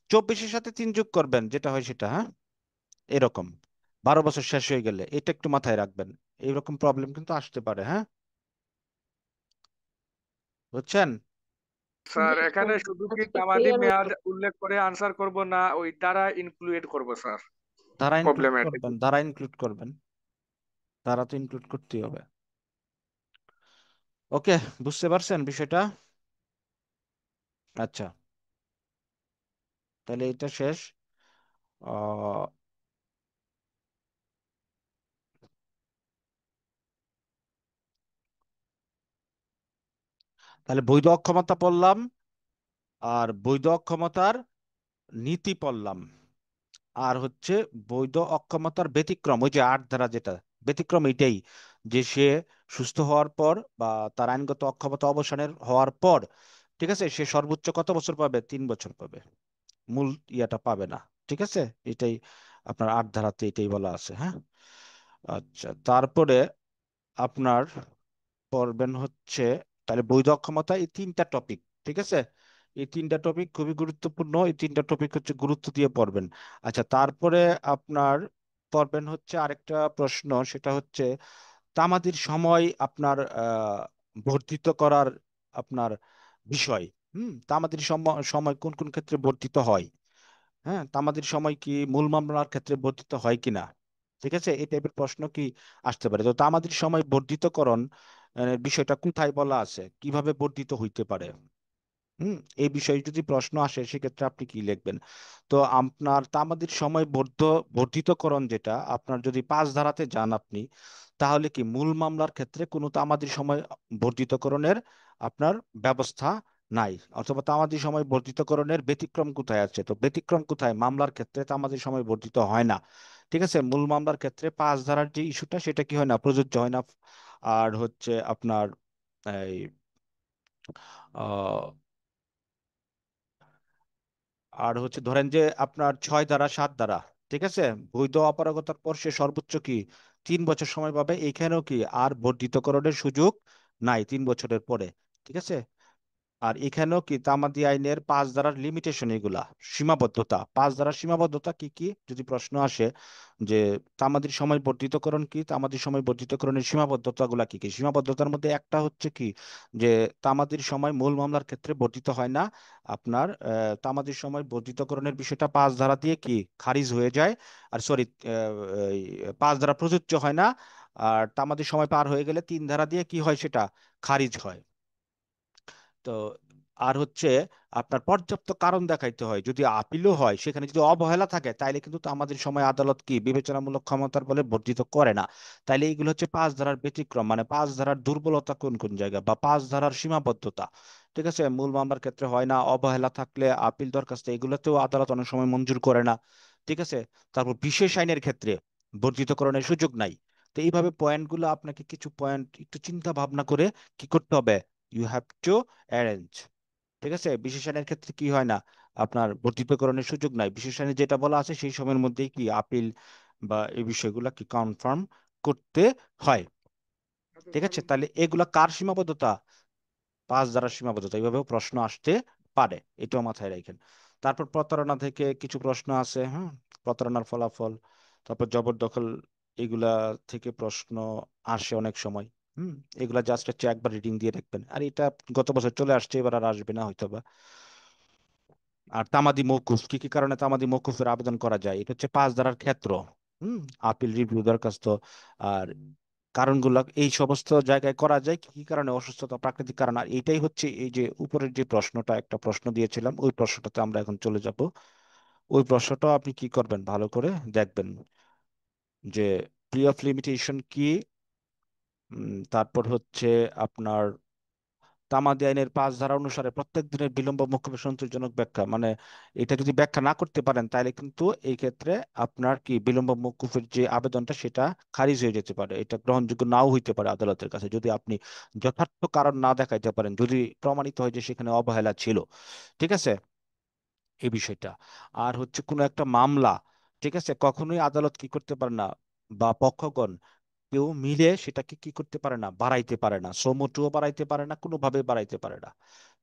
24-এর সাথে 3 যোগ করবেন, যেটা হয় সেটা। হ্যাঁ, এরকম 12 বছর শেষ হয়ে গেলে এটা একটু মাথায় রাখবেন। এইরকম প্রবলেম কিন্তু আসতে পারে। হ্যাঁ, বুঝছেন? স্যার জি এখানে স্যার, শুধু কি আজকে তামাদি ক্লিয়ার মেয়াদ হলো। উল্লেখ করে আনসার করব, না ওই দ্বারা ইনক্লুড করব স্যার? ধারা ইনক্লুড প্রবলেম এটা করবেন, কি? ধারা ইনক্লুড করবেন, ধারা তো ইনক্লুড করতেই হবে। ওকে, বুঝতে পারছেন বিষয়টা? আচ্ছা, তাহলে এটা শেষ। আহ, তাহলে বৈধ অক্ষমতা পড়লাম, আর বৈধ অক্ষমতার নীতি পড়লাম, আর হচ্ছে বৈধ অক্ষমতার ব্যতিক্রম, ওই যে 8 ধারা যেটা ব্যতিক্রম, এটাই যে সে সুস্থ হওয়ার পর বা তার আইনগত অক্ষমতা অবসানের হওয়ার পর, ঠিক আছে, সে সর্বোচ্চ কত বছর পাবে? 3 বছর পাবে, মূল ইয়াটা পাবে না। ঠিক আছে, এটাই আপনার 8 ধারাতে এটাই বলা আছে। হ্যাঁ, আচ্ছা, তারপরে আপনার পড়বেন হচ্ছে, তাহলে বৈধ অক্ষমতা, এই 3টা টপিক। ঠিক আছে, এই 3টা টপিক খুবই গুরুত্বপূর্ণ, এই 3টা টপিক হচ্ছে গুরুত্ব দিয়ে পড়বেন। আচ্ছা, তারপরে আপনার পড়বেন হচ্ছে আরেকটা প্রশ্ন, সেটা হচ্ছে তামাদির সময় আপনার বর্ধিত করার আপনার বিষয়। তামাদির সময় কোন কোন ক্ষেত্রে বর্ধিত হয়। হ্যাঁ, তামাদির সময় কি মূল মামলার ক্ষেত্রে বর্ধিত হয় কিনা। ঠিক আছে, এই টাইপের প্রশ্ন কি আসতে পারে। তো তামাদির সময় বর্ধিতকরণ বিষয়টা কোথায় বলা আছে, কিভাবে বর্ধিত হইতে পারে। এই বিষয়ে যদি প্রশ্ন আসে সেক্ষেত্রে আপনি কি লিখবেন। তো আপনার তামাদির সময় বর্ধিতকরণ যেটা, আপনার যদি 5 ধারাতে যান আপনি, তাহলে কি মূল মামলার ক্ষেত্রে কোনো তামাদির সময় বর্ধিতকরণের আপনার ব্যবস্থা নাই, অথবা তামাদি সময় বর্ধিতকরণের ব্যতিক্রম কোথায় আছে। তো ব্যতিক্রম কোথায়, মামলার ক্ষেত্রে তামাদি সময় বর্ধিত হয় না। ঠিক আছে, মূল মামলার ক্ষেত্রে 5 ধারার যে ইস্যুটা সেটা কি হয় না, প্রযোজ্য হয় না। আর হচ্ছে আপনার এই আর হচ্ছে ধরেন যে আপনার 6 ধারা 7 ধারা, ঠিক আছে, বৈধ অপারগতার পর সে সর্বোচ্চ কি 3 বছর সময় পাবে। এইখানেও কি আর বর্ধিতকরণের সুযোগ নাই 3 বছরের পরে। ঠিক আছে, আর এখানেও কি তামাদি আইনের 5 ধারার লিমিটেশন, এগুলা সীমাবদ্ধতা, 5 ধারার সীমাবদ্ধতা কি কি যদি প্রশ্ন আসে, যে তামাদির সময় বর্ধিতকরণ কি, তামাদির সময় বর্ধিতকরণের সীমাবদ্ধতা গুলা কি কি। সীমাবদ্ধতার মধ্যে একটা হচ্ছে কি, যে তামাদির সময় মূল মামলার ক্ষেত্রে বর্ধিত হয় না। আপনার তামাদির সময় বর্ধিতকরণের বিষয়টা 5 ধারা দিয়ে কি খারিজ হয়ে যায়। আর সরি, 5 ধারা প্রযোজ্য হয় না। আর তামাদির সময় পার হয়ে গেলে 3 ধারা দিয়ে কি হয়, সেটা খারিজ হয়। তো আর হচ্ছে আপনার পর্যাপ্ত কারণ দেখাইতে হয়, যদি আপিলও হয় সেখানে যদি অবহেলা থাকে, তাইলে কিন্তু তো আমাদের সময় আদালত কি বিবেচনামূলক ক্ষমতার বলে বর্ধিত করে না। তাইলে এইগুলো হচ্ছে 5 ধারার ব্যতিক্রম, মানে 5 ধারার দুর্বলতা কোন কোন জায়গা, বা 5 ধারার সীমাবদ্ধতা। ঠিক আছে, মূল মামলার ক্ষেত্রে হয় না, অবহেলা থাকলে, আপিল দরখাস্ত, এগুলোতেও আদালত অনেক সময় মঞ্জুর করে না। ঠিক আছে, তারপর বিশেষ আইনের ক্ষেত্রে বর্ধিতকরণের সুযোগ নাই। তো এইভাবে পয়েন্টগুলো আপনাকে কিছু পয়েন্ট একটু চিন্তা ভাবনা করে কি করতে হবে, ইউ হ্যাভ টু অ্যারেঞ্জ। ঠিক আছে, বিশেষ আইনের ক্ষেত্রে কি হয় না, আপনার বর্ধিতকরণের সুযোগ নাই। বিশেষ আইনে যেটা বলা আছে সেই সময়ের মধ্যেই কি আপিল বা এই বিষয়গুলো কি কনফার্ম করতে হয়। ঠিক আছে, তাহলে এগুলা কার সীমাবদ্ধতা, 5 ধারার সীমাবদ্ধতা। এইভাবেও প্রশ্ন আসতে পারে, এটাও মাথায় রাখেন। তারপর প্রতারণা থেকে কিছু প্রশ্ন আছে। হ্যাঁ, প্রতারণার ফলাফল, তারপর জবরদখল, এগুলা থেকে প্রশ্ন আসে অনেক সময়। হুম, এগুলা জাস্ট হচ্ছে একবার রিডিং দিয়ে রাখবেন। আর এটা গত বছর চলে আসছে, এবার আর আসবে না হয়তো বা। আর তামাদি মওকুফ, কি কি কারণে তামাদি মওকুফের আবেদন করা যায়, এটা হচ্ছে 5 ধারার ক্ষেত্র। আপিল রিভিউ দরখাস্ত, আর কারণগুলো এই সমস্ত জায়গায় করা যায়, কি কি কারণে, অসুস্থতা, প্রাকৃতিক কারণ। আর এটাই হচ্ছে এই যে উপরের যে প্রশ্নটা, একটা প্রশ্ন দিয়েছিলাম, ওই প্রশ্নটাতে আমরা এখন চলে যাব। ওই প্রশ্নটা আপনি কি করবেন, ভালো করে দেখবেন, যে প্লি অফ লিমিটেশন কি। তারপর হচ্ছে আপনার তামাদি আইনের 5 ধারা অনুসারে প্রত্যেক দিনের বিলম্ব মৌকুফের সন্তোষজনক ব্যাখ্যা, মানে এটা যদি ব্যাখ্যা না করতে পারেন তাহলে কিন্তু এই ক্ষেত্রে আপনার কি বিলম্ব মৌকুফের যে আবেদনটা সেটা খারিজ হয়ে যেতে পারে, এটা গ্রহণযোগ্য নাও হইতে পারে আদালতের কাছে যদি আপনি যথার্থ কারণ না দেখাইতে পারেন, যদি প্রমাণিত হয় যে সেখানে অবহেলা ছিল। ঠিক আছে, এই বিষয়টা। আর হচ্ছে কোনো একটা মামলা, ঠিক আছে, কখনোই আদালত কি করতে পারে না, বা পক্ষগণ কেউ মিলে সেটাকে কি করতে পারে না, বাড়াইতে পারে না, সমুটুও বাড়াইতে পারে না, কোনোভাবে বাড়াইতে পারে না।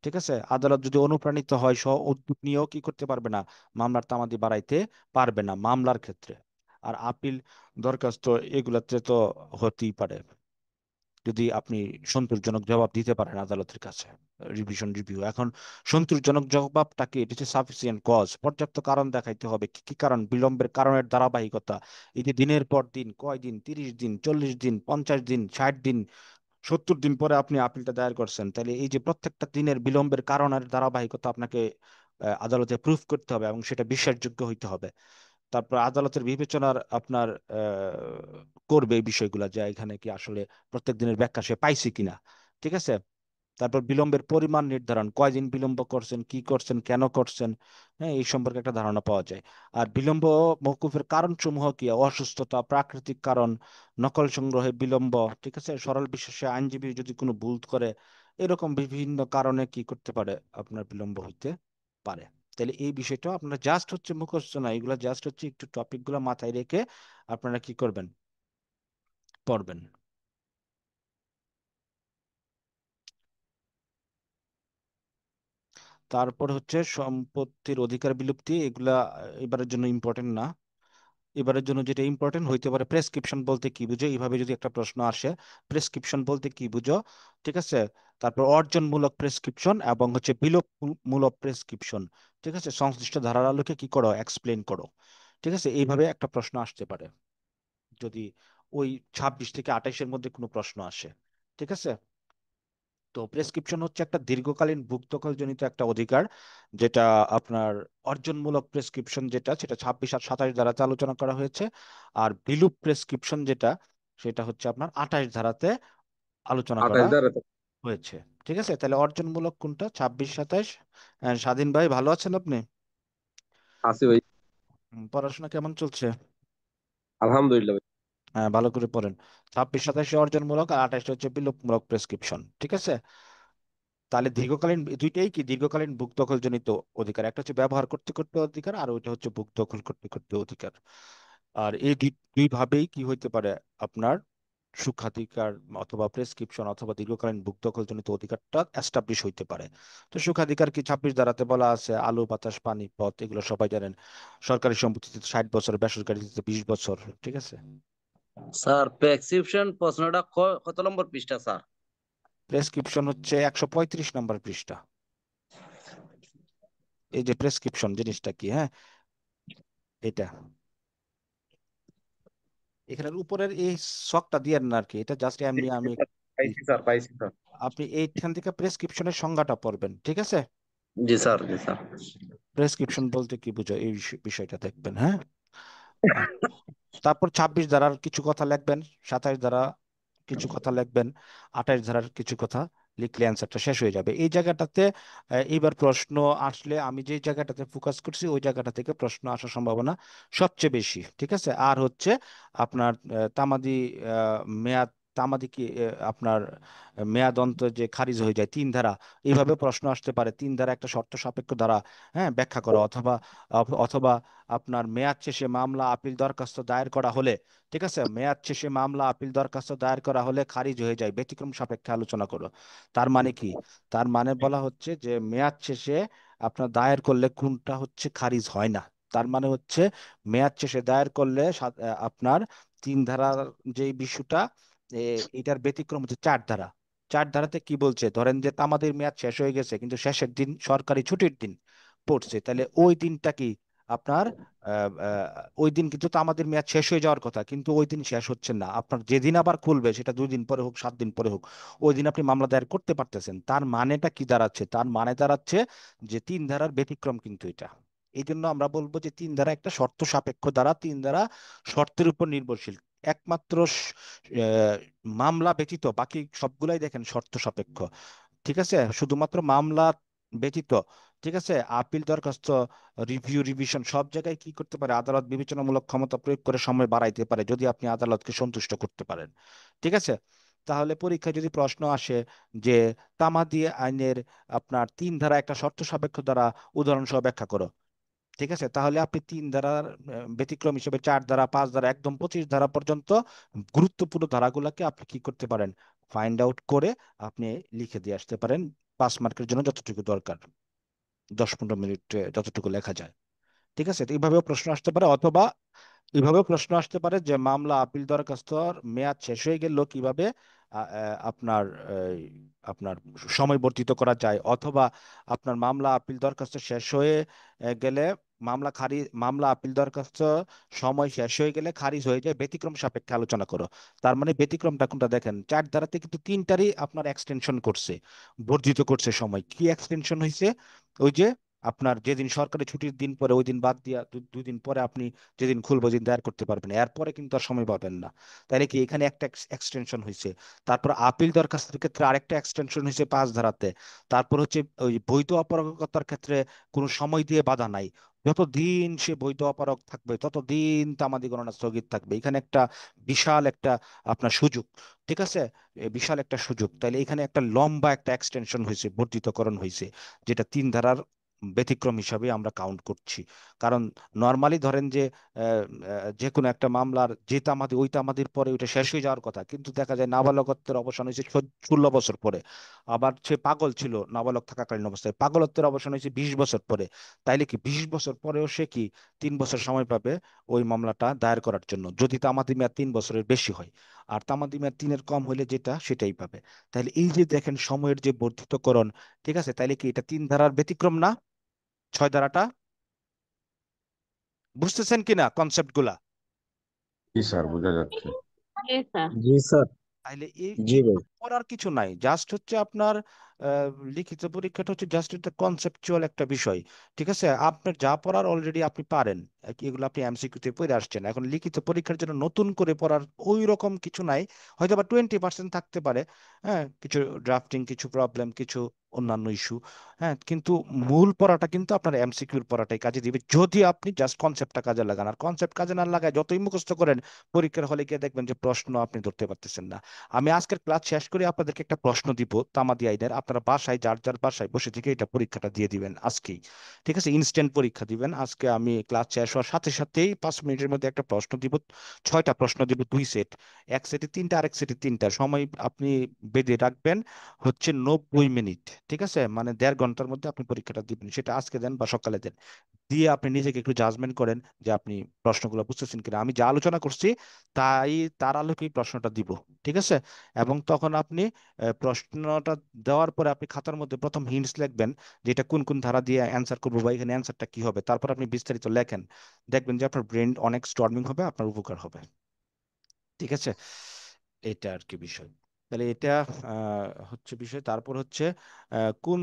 ঠিক আছে, আদালত যদি অনুপ্রাণিত হয় স্ব উদ্যোগ নিয়েও কি করতে পারবে না, মামলার তামাদি বাড়াইতে পারবে না মামলার ক্ষেত্রে। আর আপিল দরখাস্ত এগুলাতে তো হতেই পারে যদি আপনি সন্তোষজনক জবাব দিতে পারেন আদালতের কাছে। রিভিশন রিভিউ এখন সন্তোষজনক জবাবটাকে, এটা হচ্ছে সাফিসিয়েন্ট কজ, পর্যাপ্ত কারণ দেখাইতে হবে। কি কি কারণ? বিলম্বের কারণের ধারাবাহিকতা, এই যে দিনের পর দিন, কয় দিন, 30 দিন, 40 দিন, 50 দিন, 60 দিন, 70 দিন পরে আপনি আপিলটা দায়ের করছেন, তাহলে এই যে প্রত্যেকটা দিনের বিলম্বের কারণের ধারাবাহিকতা আপনাকে আদালতে প্রুফ করতে হবে এবং সেটা বিশ্বাসযোগ্য হইতে হবে। তারপর আদালতের বিবেচনার আপনার করবে এই বিষয়গুলা, যে এখানে কি আসলে প্রত্যেক দিনের ব্যাখ্যা সে পাইছে কিনা। ঠিক আছে, তারপর বিলম্বের পরিমাণ নির্ধারণ, কয়দিন বিলম্ব করছেন, কি করছেন, কেন করছেন, হ্যাঁ, এই সম্পর্কে একটা ধারণা পাওয়া যায়। আর বিলম্ব মওকুফের কারণ সমূহ কি? অসুস্থতা, প্রাকৃতিক কারণ, নকল সংগ্রহে বিলম্ব, ঠিক আছে, সরল বিশ্বাসে আইনজীবী যদি কোনো ভুল করে, এরকম বিভিন্ন কারণে কি করতে পারে, আপনার বিলম্ব হইতে পারে। তাহলে এই বিষয়টা আপনারা জাস্ট হচ্ছে মুখস্থ না, এগুলা জাস্ট হচ্ছে একটু টপিক গুলা মাথায় রেখে আপনারা কি করবেন, পড়বেন। তারপর হচ্ছে সম্পত্তির অধিকার বিলুপ্তি, এগুলা এবারের জন্য ইম্পর্টেন্ট না। এবারের জন্য যেটা ইম্পর্টেন্ট হইতে পারে, প্রেসক্রিপশন বলতে কি বুঝো, এইভাবে যদি একটা প্রশ্ন আসে, প্রেসক্রিপশন বলতে কি বুঝো। ঠিক আছে, তারপর অর্জনমূলক প্রেসক্রিপশন এবং হচ্ছে বিলোপ মূলক প্রেসক্রিপশন, ঠিক আছে, সংশ্লিষ্ট ধারার আলোকে কি করো, এক্সপ্লেন করো। ঠিক আছে, এইভাবে একটা প্রশ্ন আসতে পারে যদি ওই 26 থেকে 28-এর মধ্যে কোনো প্রশ্ন আসে। ঠিক আছে, তো প্রেসক্রিপশন হচ্ছে একটা দীর্ঘকালীন ভুক্তকালজনিত একটা অধিকার, যেটা আপনার অর্জনমূলক প্রেসক্রিপশন যেটা, সেটা 26 আর 27 ধারাতে আলোচনা করা হয়েছে। আর বিলুপ প্রেসক্রিপশন যেটা, সেটা হচ্ছে আপনার 28 ধারাতে আলোচনা করা 28 দ্বারা তো হয়েছে। ঠিক আছে, তাহলে অর্জনমূলক কোনটা, 26, 27? স্বাধীন ভাই, ভালো আছেন আপনি? আছে ভাই। পড়াশোনা কেমন চলছে? আলহামদুলিল্লাহ ভাই। হ্যাঁ, ভালো করে পড়েন। 26, 27 অর্জনমূলক আর 28 হচ্ছে বিলুপমূলক প্রেসক্রিপশন। ঠিক আছে, তাহলে দীর্ঘকালীন দুইটাই কি, দীর্ঘকালীন ভোগ দখলজনিত অধিকার, একটা হচ্ছে ব্যবহার করতে করতে অধিকার, আর ওইটা হচ্ছে ভোগ দখল করতে করতে অধিকার। আর এই দুই ভাবেই কি হইতে পারে, আপনার সুখাধিকার অথবা প্রেসক্রিপশন অথবা দীর্ঘকালীন ভোগ দখলজনিত অধিকারটা এস্টাবলিশ হইতে পারে। তো সুখাধিকার কি 26 ধারাতে বলা আছে, আলো বাতাস পানি পথ, এগুলো সবাই জানেন। সরকারি সম্পত্তিতে 60 বছর, বেসরকারিতে 20 বছর। ঠিক আছে, স্যার প্রেসক্রিপশন প্রশ্নটা কত নম্বর পৃষ্ঠা স্যার? প্রেসক্রিপশন হচ্ছে 135 নম্বর পৃষ্ঠা। এই যে প্রেসক্রিপশন জিনিসটা কি, হ্যাঁ, এটা এখানের উপরের এই ছকটা দিয়ে না আর কি, এটা জাস্ট এমনি আমি পাইছি স্যার, পাইছি স্যার। আপনি এইখান থেকে প্রেসক্রিপশনের সংজ্ঞাটা পড়বেন। ঠিক আছে, জি স্যার, জি স্যার। প্রেসক্রিপশন বলতে কি বুঝো এই বিষয়টা দেখবেন। হ্যাঁ, আর তারপর 26 ধারার কিছু কথা লিখবেন, 27 ধারা কিছু কথা লিখবেন, 28 ধারার কিছু কথা লিখলে অ্যান্সারটা শেষ হয়ে যাবে এই জায়গাটাতে। এইবার প্রশ্ন আসলে আমি যে জায়গাটাতে ফোকাস করছি ওই জায়গাটা থেকে প্রশ্ন আসার সম্ভাবনা সবচেয়ে বেশি। ঠিক আছে, আর হচ্ছে আপনার তামাদি মেয়াদ, তামাদি কি আপনার মেয়াদ অন্তর যে খারিজ হয়ে যায় 3 ধারা, এইভাবে প্রশ্ন আসতে পারে। 3 ধারা একটা শর্ত সাপেক্ষ ধারা, হ্যাঁ, ব্যাখ্যা করো। অথবা অথবা আপনার মেয়াদ শেষে মামলা আপিল দরখাস্ত দায়ের করা হলে, ঠিক আছে, মেয়াদ শেষে মামলা আপিল দরখাস্ত দায়ের করা হলে খারিজ হয়ে যায়, ব্যতিক্রম সাপেক্ষে আলোচনা করো। তার মানে কি? তার মানে বলা হচ্ছে যে মেয়াদ শেষে আপনার দায়ের করলে কোনটা হচ্ছে খারিজ হয় না। তার মানে হচ্ছে মেয়াদ শেষে দায়ের করলে আপনার 3 ধারার যে বিষয়টা, এটার ব্যতিক্রম হচ্ছে 4 ধারা। 4 ধারাতে কি বলছে, ধরেন যে আমাদের মেয়াদ শেষ হয়ে গেছে কিন্তু শেষের দিন সরকারি ছুটির দিন পড়ছে, তাহলে ওই দিনটা কি আপনার ওই দিন কিন্তু তো আমাদের মেয়াদ শেষ হয়ে যাওয়ার কথা, কিন্তু ওই দিন শেষ হচ্ছে না, আপনার যেদিন আবার খুলবে সেটা 2 দিন পরে হোক, 7 দিন পরে হোক, ওই দিন আপনি মামলা দায়ের করতে পারতেছেন। তার মানেটা কি দাঁড়াচ্ছে? তার মানে দাঁড়াচ্ছে যে 3 ধারার ব্যতিক্রম কিন্তু এটা। এই জন্য আমরা বলবো যে 3 ধারা একটা শর্ত সাপেক্ষ দ্বারা, 3 ধারা শর্তের উপর নির্ভরশীল। একমাত্র মামলা ব্যতীত বাকি সবগুলাই দেখেন শর্ত সাপেক্ষ। ঠিক আছে, শুধুমাত্র মামলা ব্যতীত, ঠিক আছে, আপিল দরখাস্ত, রিভিউ, রিভিশন সব জায়গায় কি করতে পারে, আদালত বিবেচনামূলক ক্ষমতা প্রয়োগ করে সময় বাড়াইতে পারে যদি আপনি আদালতকে সন্তুষ্ট করতে পারেন। ঠিক আছে, তাহলে পরীক্ষায় যদি প্রশ্ন আসে যে তামাদি আইনের আপনার 3 ধারা একটা শর্ত সাপেক্ষ দ্বারা উদাহরণ সহ ব্যাখ্যা করো, ঠিক আছে, তাহলে আপনি 3 ধারার ব্যতিক্রম হিসেবে 4 ধারা, 5 ধারা, একদম 25 ধারা পর্যন্ত গুরুত্বপূর্ণ ধারাগুলোকে আপনি কি করতে পারেন, ফাইন্ড আউট করে আপনি লিখে দিয়ে আসতে পারেন 5 মার্কের জন্য যতটুকু দরকার, 10-15 মিনিটে যতটুকু লেখা যায়। ঠিক আছে, তো এইভাবেও প্রশ্ন আসতে পারে, অথবা এইভাবেও প্রশ্ন আসতে পারে যে মামলা আপিল দরখাস্তর মেয়াদ শেষ হয়ে গেল কিভাবে আপনার এই, আপনার সময় বর্ধিত করা যায়, অথবা আপনার মামলা আপিল দরখাস্ত শেষ হয়ে গেলে মামলা আপিল দরখাস্ত সময় শেষ হয়ে গেলে খারিজ হয়ে যায়, ব্যতিক্রম সাপেক্ষে আলোচনা করো। তার মানে ব্যতিক্রমটা কোনটা দেখেন, 4 ধারাতে কিন্তু 3টারই আপনার এক্সটেনশন করছে, বর্ধিত করছে সময়। কি এক্সটেনশন হয়েছে? ওই যে আপনার যেদিন সরকারি ছুটির দিন পরে ওই দিন বাদ দিয়া 2 দিন পরে আপনি যেদিন খুলবো যেদিন দায়ের করতে পারবেন, এরপরে কিন্তু আর সময় পাবেন না। তাইলে কি এখানে একটা এক্সটেনশন হয়েছে। তারপর আপিল দরখাস্তের ক্ষেত্রে আরেকটা এক্সটেনশন হয়েছে 5 ধারাতে। তারপর হচ্ছে ওই বৈধ অপারগতার ক্ষেত্রে কোনো সময় দিয়ে বাধা নাই, যতদিন সে বৈধ অপারগ থাকবে ততদিন তামাদি গণনা স্থগিত থাকবে। এখানে একটা বিশাল একটা আপনার সুযোগ। ঠিক আছে, বিশাল একটা সুযোগ। তাইলে এখানে একটা লম্বা একটা এক্সটেনশন হয়েছে, বর্ধিতকরণ হয়েছে, যেটা 3 ধারার ব্যতিক্রম হিসাবে আমরা কাউন্ট করছি। কারণ নর্মালি ধরেন যে যে কোনো একটা মামলার যে তামাদি ওই তামাদির পরে ওইটা শেষ হয়ে যাওয়ার কথা, কিন্তু দেখা যায় নাবালকত্বের অবসান হয়েছে 16 বছর পরে। আবার সে পাগল ছিল নাবালক থাকাকালীন অবস্থায়, পাগলত্বের অবসান হয়েছে 20 বছর পরে। তাইলে কি 20 বছর পরেও সে কি 3 বছর সময় পাবে ওই মামলাটা দায়ের করার জন্য, যদি তামাদি মেয়াদ 3 বছরের বেশি হয়। আর তামাদি মেয়াদ 3-এর কম হলে যেটা সেটাই পাবে। তাহলে এই যে দেখেন সময়ের যে বর্ধিতকরণ, ঠিক আছে, তাইলে কি এটা 3 ধারার ব্যতিক্রম না? 6 ধারাটা বুঝতেছেন কিনা কনসেপ্ট গুলা? জি স্যার, বোঝা যাচ্ছে। জি স্যার। জি স্যার। তাইলে এই জি ভাই। এইগুলো করার কিছু নাই, জাস্ট হচ্ছে আপনার লিখিত পরীক্ষাটা হচ্ছে জাস্ট একটা কনসেপচুয়াল একটা বিষয়। ঠিক আছে, আপনার যা পড়ার অলরেডি আপনি পারেন, এগুলো আপনি এমসিকিউ তে পড়ে আসছেন। এখন লিখিত পরীক্ষার জন্য নতুন করে পড়ার ওই রকম কিছু নাই, হয়তো বা 20% থাকতে পারে, হ্যাঁ, কিছু ড্রাফটিং, কিছু প্রবলেম, কিছু অন্যান্য ইস্যু, হ্যাঁ, কিন্তু মূল পড়াটা কিন্তু আপনার এমসিকিউর পড়াটাই কাজে দিবে, যদি আপনি জাস্ট কনসেপ্টটা কাজে লাগান। আর কনসেপ্ট কাজে না লাগায় যতই মুখস্থ করেন, পরীক্ষার হলে গিয়ে দেখবেন যে প্রশ্ন আপনি ধরতে পারতেছেন না। আমি আজকের ক্লাস শেষ করে আপনাদেরকে একটা প্রশ্ন দিব তামাদি আইনের, আপনারা বাসায় যার যার বাসায় বসে থেকে এটা পরীক্ষাটা দিয়ে দিবেন আজকেই। ঠিক আছে, ইনস্ট্যান্ট পরীক্ষা দিবেন আজকে। আমি ক্লাস শেষ হওয়ার সাথে সাথেই 5 মিনিটের মধ্যে একটা প্রশ্ন দিব, 6টা প্রশ্ন দিব, 2 সেট, এক সেটে 3টা, আরেক সেটে 3টা। সময় আপনি বেঁধে রাখবেন হচ্ছে 90 মিনিট। ঠিক আছে, মানে 1.5 ঘন্টার মধ্যে আপনি পরীক্ষাটা দিবেন, সেটা আজকে দেন বা সকালে দেন। দিয়ে আপনি নিজেকে একটু জাজমেন্ট করেন যে আপনি প্রশ্নগুলো বুঝতেছেন কিনা। আমি যা আলোচনা করছি তাই তার আলোকেই প্রশ্নটা দিব। ঠিক আছে, এবং তখন আপনি প্রশ্নটা দেওয়ার পরে আপনি খাতার মধ্যে প্রথম হিন্টস লিখবেন যে এটা কোন কোন ধারা দিয়ে অ্যান্সার করবো বা এখানে অ্যান্সারটা কি হবে, তারপর আপনি বিস্তারিত লেখেন। দেখবেন যে আপনার ব্রেন অনেক স্টর্মিং হবে, আপনার উপকার হবে। ঠিক আছে, এটা আর কি বিষয়। তাহলে এটা হচ্ছে বিষয়। তারপর হচ্ছে কোন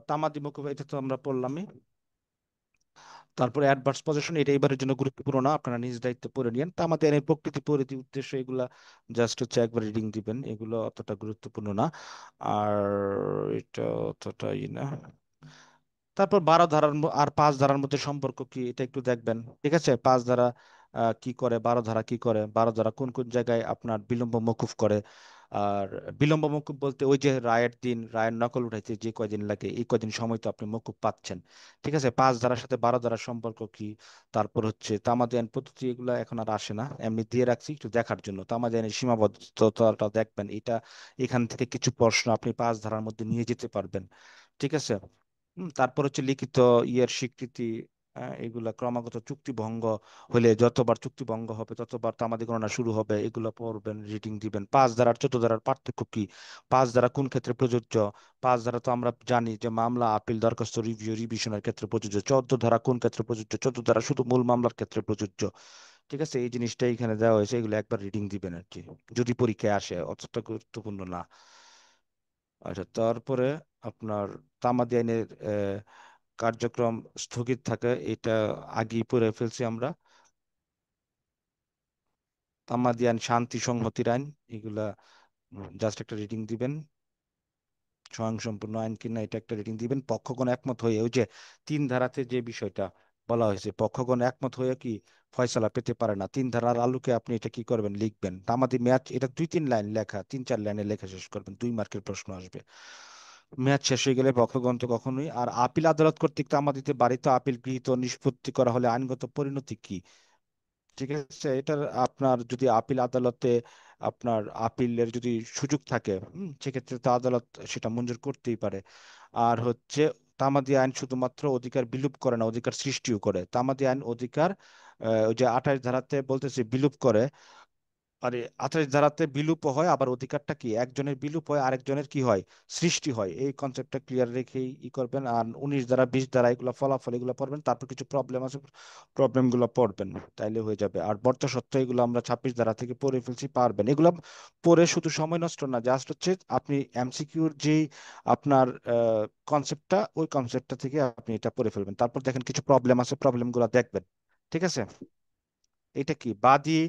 তামাদি মৌকুফ, এটা তো আমরা পড়লামই। তারপরে অ্যাডভার্স পজিশন, এটা এবারের জন্য গুরুত্বপূর্ণ না, আপনারা নিজ দায়িত্বে পড়ে নিন। তা আমাদের এর প্রকৃতি, পরিধি, উদ্দেশ্য এগুলা জাস্ট হচ্ছে একবার রিডিং দিবেন, এগুলো অতটা গুরুত্বপূর্ণ না। আর এটা অতটাই না। তারপর 12 ধারার আর 5 ধারার মধ্যে সম্পর্ক কি এটা একটু দেখবেন। ঠিক আছে, 5 ধারা কি করে, 12 ধারা কি করে, 12 ধারা কোন কোন জায়গায় আপনার বিলম্ব মকুফ করে। আর বিলম্ব মকুফ বলতে ওই যে রায়ের দিন, রায়ের নকল উঠাইতে যে কয়দিন লাগে, এই কয়দিন সময় তো আপনি মকুফ পাচ্ছেন। ঠিক আছে, 5 ধারার সাথে 12 ধারার সম্পর্ক কি। তারপর হচ্ছে তামাদি আইন পদ্ধতি, এগুলা এখন আর আসে না, এমনি দিয়ে রাখছি একটু দেখার জন্য। তামাদি আইনের সীমাবদ্ধতাটা দেখবেন, এটা এখান থেকে কিছু প্রশ্ন আপনি 5 ধারার মধ্যে নিয়ে যেতে পারবেন। ঠিক আছে, তারপর হচ্ছে লিখিত ইয়ের স্বীকৃতি, এগুলা ক্রমাগত চুক্তি ভঙ্গ হলে যতবার চুক্তি ভঙ্গ হবে ততবার তামাদি গণনা শুরু হবে, এগুলো পড়বেন, রিডিং দিবেন। 5 ধারার 14 ধারার পার্থক্য কি, 5 ধারা কোন ক্ষেত্রে প্রযোজ্য। 5 ধারা তো আমরা জানি যে মামলা, আপিল, দরখাস্ত, রিভিউ, রিভিশনের ক্ষেত্রে প্রযোজ্য। 14 ধারা কোন ক্ষেত্রে প্রযোজ্য, 14 ধারা শুধু মূল মামলার ক্ষেত্রে প্রযোজ্য। ঠিক আছে, এই জিনিসটা এখানে দেওয়া হয়েছে, এগুলো একবার রিডিং দিবেন আর কি, যদি পরীক্ষায় আসে, অতটা গুরুত্বপূর্ণ না। আচ্ছা, তারপরে আপনার তামাদি আইনের কার্যক্রম স্থগিত থাকে, এটা আগেই পড়ে ফেলছি আমরা। তামাদি আইন, শান্তি সংহতির আইন, এগুলা জাস্ট একটা রিডিং দিবেন। স্বয়ংসম্পূর্ণ আইন কিনা এটা একটা রেটিং দিবেন। পক্ষগণ একমত হয়ে, ওই যে 3 ধারাতে যে বিষয়টা বলা হয়েছে, পক্ষগণ একমত হয়ে কি ফয়সালা পেতে পারে না, 3 ধারার আলোকে আপনি এটা কি করবেন, লিখবেন। তামাদি ম্যাচ, এটা 2-3 লাইন লেখা, 3-4 লাইনে লেখা শেষ করবেন, 2 মার্কের প্রশ্ন আসবে। মেয়াদ শেষ হয়ে গেলে পক্ষগণ তো কখনোই আর আপিল আদালত কর্তৃক তামাদিতে বারিত আপিল গৃহীত নিষ্পত্তি করা হলে আইনগত পরিণতি কি। ঠিক আছে, এটার আপনার যদি আপিল আদালতে আপনার আপিলের যদি সুযোগ থাকে, সেক্ষেত্রে তো আদালত সেটা মঞ্জুর করতেই পারে। আর হচ্ছে তামাদি আইন শুধুমাত্র অধিকার বিলুপ করে না, অধিকার সৃষ্টিও করে। তামাদি আইন অধিকার ওই যে 28 ধারাতে বলতেছে বিলুপ করে, আরে 28 ধারাতে বিলুপ হয়, আবার অধিকারটা কি একজনের বিলুপ হয়, আরেকজনের কি হয়, সৃষ্টি হয়। এই কনসেপ্টটা ক্লিয়ার রেখেই করবেন। আর 19 ধারা 20 ধারা এগুলো ফলাফল এগুলো পড়বেন, তারপর কিছু প্রবলেম আছে, প্রবলেম গুলো পড়বেন, তাইলে হয়ে যাবে। আর বর্জ্য সত্য এগুলো আমরা 26 ধারা থেকে পড়ে ফেলছি, পারবেন এগুলো পড়ে। শুধু সময় নষ্ট না, জাস্ট হচ্ছে আপনি এমসিকিউর যেই আপনার কনসেপ্টটা, ওই কনসেপ্টটা থেকে আপনি এটা পড়ে ফেলবেন। তারপর দেখেন কিছু প্রবলেম আছে, প্রবলেম গুলো দেখবেন। ঠিক আছে, এটা কি বাদী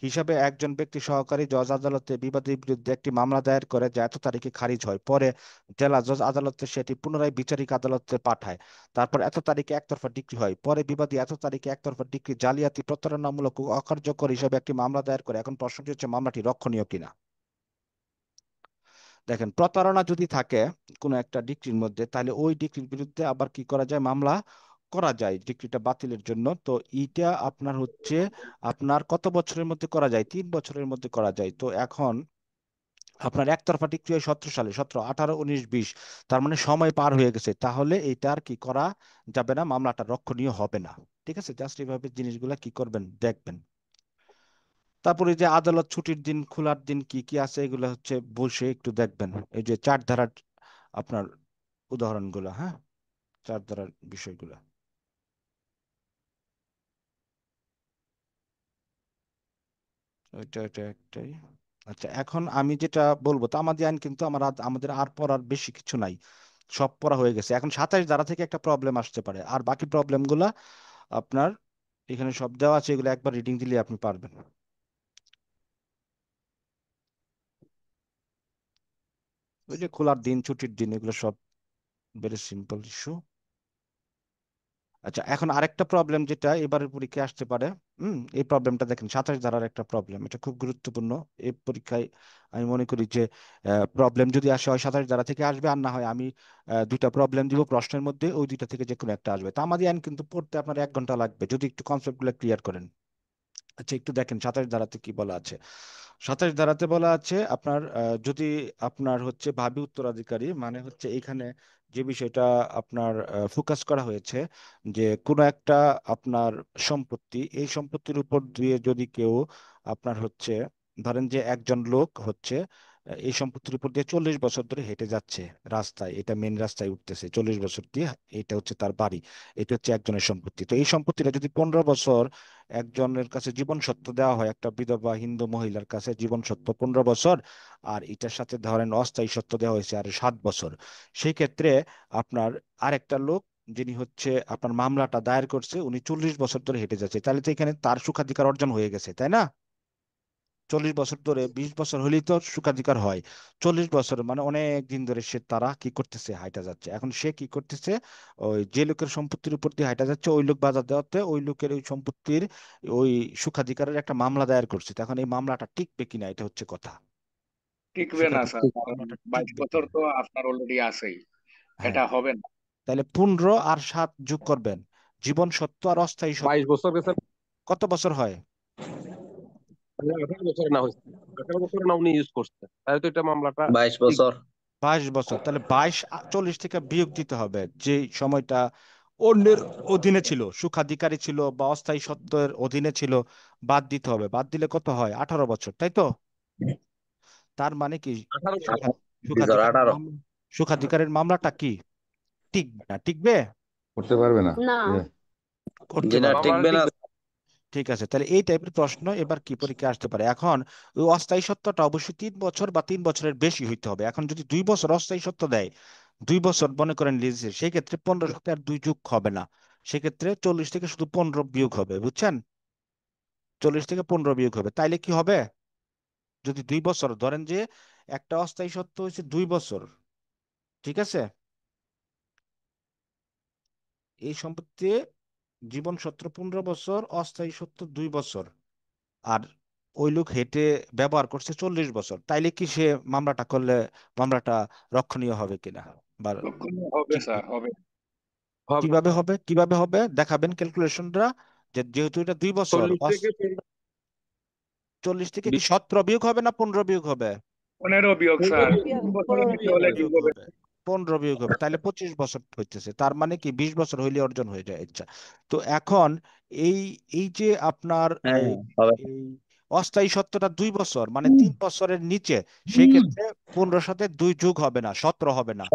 হিসাবে একজন ব্যক্তি সহকারী জজ আদালতে বিবাদীর বিরুদ্ধে একটি মামলা দায়ের করে, যা এত তারিখে খারিজ হয়। পরে জেলা জজ আদালতে সেটি পুনরায় বিচারিক আদালতে পাঠায়। তারপর এত তারিখে একতরফা ডিক্রি হয়। পরে বিবাদী এত তারিখে একতরফা ডিক্রি জালিয়াতি প্রতারণামূলক ও অকার্যকর হিসাবে একটি মামলা দায়ের করে। এখন প্রশ্নটি হচ্ছে মামলাটি রক্ষণীয় কিনা। দেখেন, প্রতারণা যদি থাকে কোনো একটা ডিক্রির মধ্যে, তাহলে ওই ডিক্রির বিরুদ্ধে আবার কি করা যায়, মামলা করা যায় ডিক্রিটা বাতিলের জন্য। তো এইটা আপনার হচ্ছে আপনার কত বছরের মধ্যে করা যায়, 3 বছরের মধ্যে করা যায়। তো এখন আপনার একতরফা ডিক্রি হয় 17 সালে, 17, 18, 19, 20, তার মানে সময় পার হয়ে গেছে, তাহলে এইটা আর কি করা যাবে না, মামলাটা রক্ষণীয় হবে না। ঠিক আছে, জাস্ট এইভাবে জিনিসগুলা কি করবেন, দেখবেন। তারপরে যে আদালত ছুটির দিন খোলার দিন কি কি আছে, এগুলো হচ্ছে বসে একটু দেখবেন। এই যে 4 ধারার আপনার উদাহরণগুলো, হ্যাঁ, 4 ধারার বিষয়গুলো, ওইটা ওইটা একটাই। আচ্ছা, এখন আমি যেটা বলবো, তো আমাদের আইন কিন্তু আমাদের আর পড়ার বেশি কিছু নাই, সব পড়া হয়ে গেছে। এখন 27 ধারা থেকে একটা প্রবলেম আসতে পারে, আর বাকি প্রবলেম গুলা আপনার এখানে সব দেওয়া আছে, এগুলো একবার রিডিং দিলে আপনি পারবেন। ওই যে খোলার দিন ছুটির দিন এগুলো সব ভেরি সিম্পল ইস্যু। আচ্ছা, এখন আরেকটা প্রবলেম যেটা এবারের পরীক্ষায় আসতে পারে, এই প্রবলেমটা দেখেন, 27 ধারার একটা প্রবলেম, এটা খুব গুরুত্বপূর্ণ এই পরীক্ষায়। আমি মনে করি যে প্রবলেম যদি আসে, হয় 27 ধারা থেকে আসবে, আর না হয় আমি 2টা প্রবলেম দিব প্রশ্নের মধ্যে, ওই 2টা থেকে যে কোনো একটা আসবে। তা আমাদের আইন কিন্তু পড়তে আপনার 1 ঘন্টা লাগবে যদি একটু কনসেপ্ট গুলো ক্লিয়ার করেন। আচ্ছা, একটু দেখেন 27 ধারাতে কি বলা আছে। 27 ধারাতে বলা আছে আপনার যদি আপনার হচ্ছে ভাবি উত্তরাধিকারী, মানে হচ্ছে এখানে যে বিষয়টা আপনার ফোকাস করা হয়েছে, যে কোনো একটা আপনার সম্পত্তি, এই সম্পত্তির উপর দিয়ে যদি কেউ আপনার হচ্ছে, ধরেন যে একজন লোক হচ্ছে এই সম্পত্তির উপর দিয়ে 40 বছর ধরে হেঁটে যাচ্ছে রাস্তায়, এটা মেন রাস্তায় উঠতেছে 40 বছর দিয়ে, এটা হচ্ছে তার বাড়ি, এটা হচ্ছে একজনের সম্পত্তি। তো এই সম্পত্তিটা যদি 15 বছর একজনের কাছে জীবন সত্ত্ব দেওয়া হয়, একটা বিধবা হিন্দু মহিলার কাছে জীবন সত্ত্ব 15 বছর, আর এটার সাথে ধরেন অস্থায়ী সত্ত্ব দেওয়া হয়েছে আর 7 বছর, সেই ক্ষেত্রে আপনার আরেকটা লোক যিনি হচ্ছে আপনার মামলাটা দায়ের করছে, উনি 40 বছর ধরে হেঁটে যাচ্ছে, তাহলে তো এখানে তার সুখাধিকার অর্জন হয়ে গেছে, তাই না? 40 বছর ধরে, 20 বছর হলেই তো সুখাধিকার হয়। 40 বছর মানে অনেক দিন ধরে সে তারা কি করতেছে, হাইটা যাচ্ছে। এখন সে কি করতেছে, ওই যে লোকের সম্পত্তির উপর দিয়ে হাইটা যাচ্ছে, ওই লোক বাধা দেওয়াতে ওই লোকের ওই সম্পত্তির ওই সুখাধিকারের একটা মামলা দায়ের করছে। তখন এই মামলাটা টিকবে কিনা, এটা হচ্ছে কথা। টিকবে না স্যার, সুখাধিকার কারণ মামলাটা 22 বছর টিকবে কিনা। তো আপনার অলরেডি আছেই, হ্যাঁ, এটা হবে না। তাহলে 15 আর 7 যোগ করবেন, জীবন সত্ত্ব আর অস্থায়ী সত্ত্ব 22 বছর গেছে, কত বছর হয়? 18 বছরে না হয়েছে, 18 বছরে না উনি ইউজ করছে, তাই তো এটা মামলাটা 22 বছর। 22 বছর, তাহলে 22 40 থেকে বিয়োগ দিতে হবে যে সময়টা অন্যের অধীনে ছিল, সুখাধিকারী ছিল বা অস্থায়ী সত্ত্বের অধীনে ছিল, বাদ দিতে হবে। বাদ দিলে কত হয়, 18 বছর, তাই তো? তার মানে কি 18 বছর। সুখা- জি স্যার, সুখাধিকারের 18। সুখাধিকারের মামলাটা কি টিকবে না, টিকবে? করতে পারবে না। না। করতে জি না, পারবে না। মামলাটা টিকবে না। টিকবে। ঠিক আছে, তাহলে এই টাইপের প্রশ্ন এবার কি পরীক্ষা আসতে পারে। এখন ওই অস্থায়ী সত্ত্বটা অবশ্যই 3 বছর বা 3 বছরের বেশি হইতে হবে। এখন যদি 2 বছর অস্থায়ী সত্ত্ব দেয়, 2 বছর মনে করেন লিজে, সেই ক্ষেত্রে 15 সাথে আর 2 যোগ হবে না, সেক্ষেত্রে 40 থেকে শুধু 15 বিয়োগ হবে, বুঝছেন? 40 থেকে 15 বিয়োগ হবে, তাইলে কি হবে, যদি 2 বছর ধরেন যে একটা অস্থায়ী সত্ত্ব হয়েছে 2 বছর, ঠিক আছে? এই সম্পত্তি জীবন সত্য 15 বছর, অস্থায়ী সত্য 2 বছর, আর ওই লোক হেঁটে ব্যবহার করছে 40 বছর, তাইলে কি সে মামলাটা করলে মামলাটা রক্ষণীয় হবে কিনা? বা লক্ষণীয় হবে ঠিক স্যার, হবে। হবে কিভাবে হবে, কিভাবে হবে দেখাবেন ক্যালকুলেশনটা, যে যেহেতু এটা 2 বছর, 40 থেকে কি 17 বিয়োগ হবে না 15 বিয়োগ হবে? 15 বিয়োগ স্যার, 3 বছরের বেশি হলে 15 বিয়োগ বিয়োগ হবে। হবে, 15 বিয়োগ হবে, তাহলে 25 বছর হইতেছে, তার মানে কি 20 বছর হইলে অর্জন হয়ে যায় ইচ্ছা। তো এখন এই এই যে আপনার হ্যাঁ এই হবে। এই অস্থায়ী সত্ত্বটা 2 বছর, মানে 3 বছরের নিচে, সেই ক্ষেত্রে 15 সাথে 2 যোগ হবে না, 17 হবে না।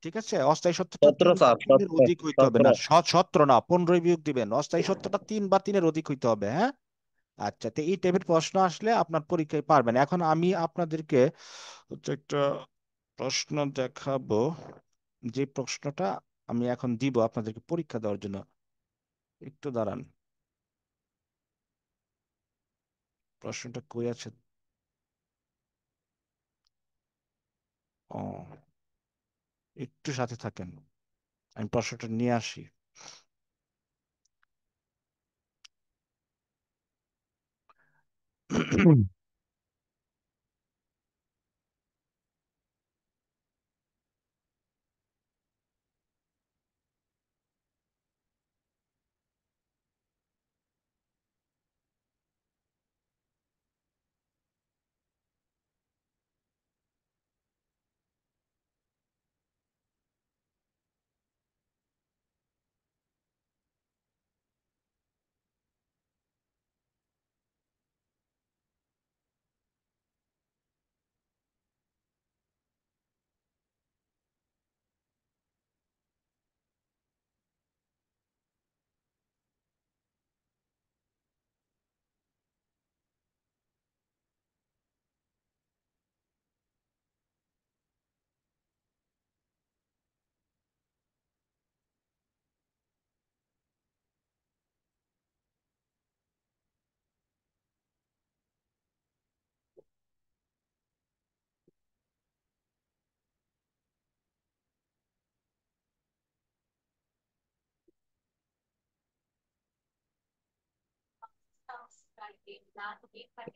ঠিক আছে? অস্থায়ী সত্ত্বটা 17 তিন বা স্যার, তিনের 17, অধিক হইতে হবে, 17। না 17 না, 15 বিয়োগ দিবেন। অস্থায়ী সত্ত্বটা 3 বা 3-এর অধিক হইতে হবে, হ্যাঁ? আচ্ছা, তো এই টাইপের প্রশ্ন আসলে আপনার পরীক্ষায় পারবেন। এখন আমি আপনাদেরকে হচ্ছে একটা প্রশ্ন দেখাবো, যে প্রশ্নটা আমি এখন দিব আপনাদেরকে পরীক্ষা দেওয়ার জন্য। একটু দাঁড়ান, প্রশ্নটা কই আছে? ও, একটু সাথে থাকেন, আমি প্রশ্নটা নিয়ে আসি।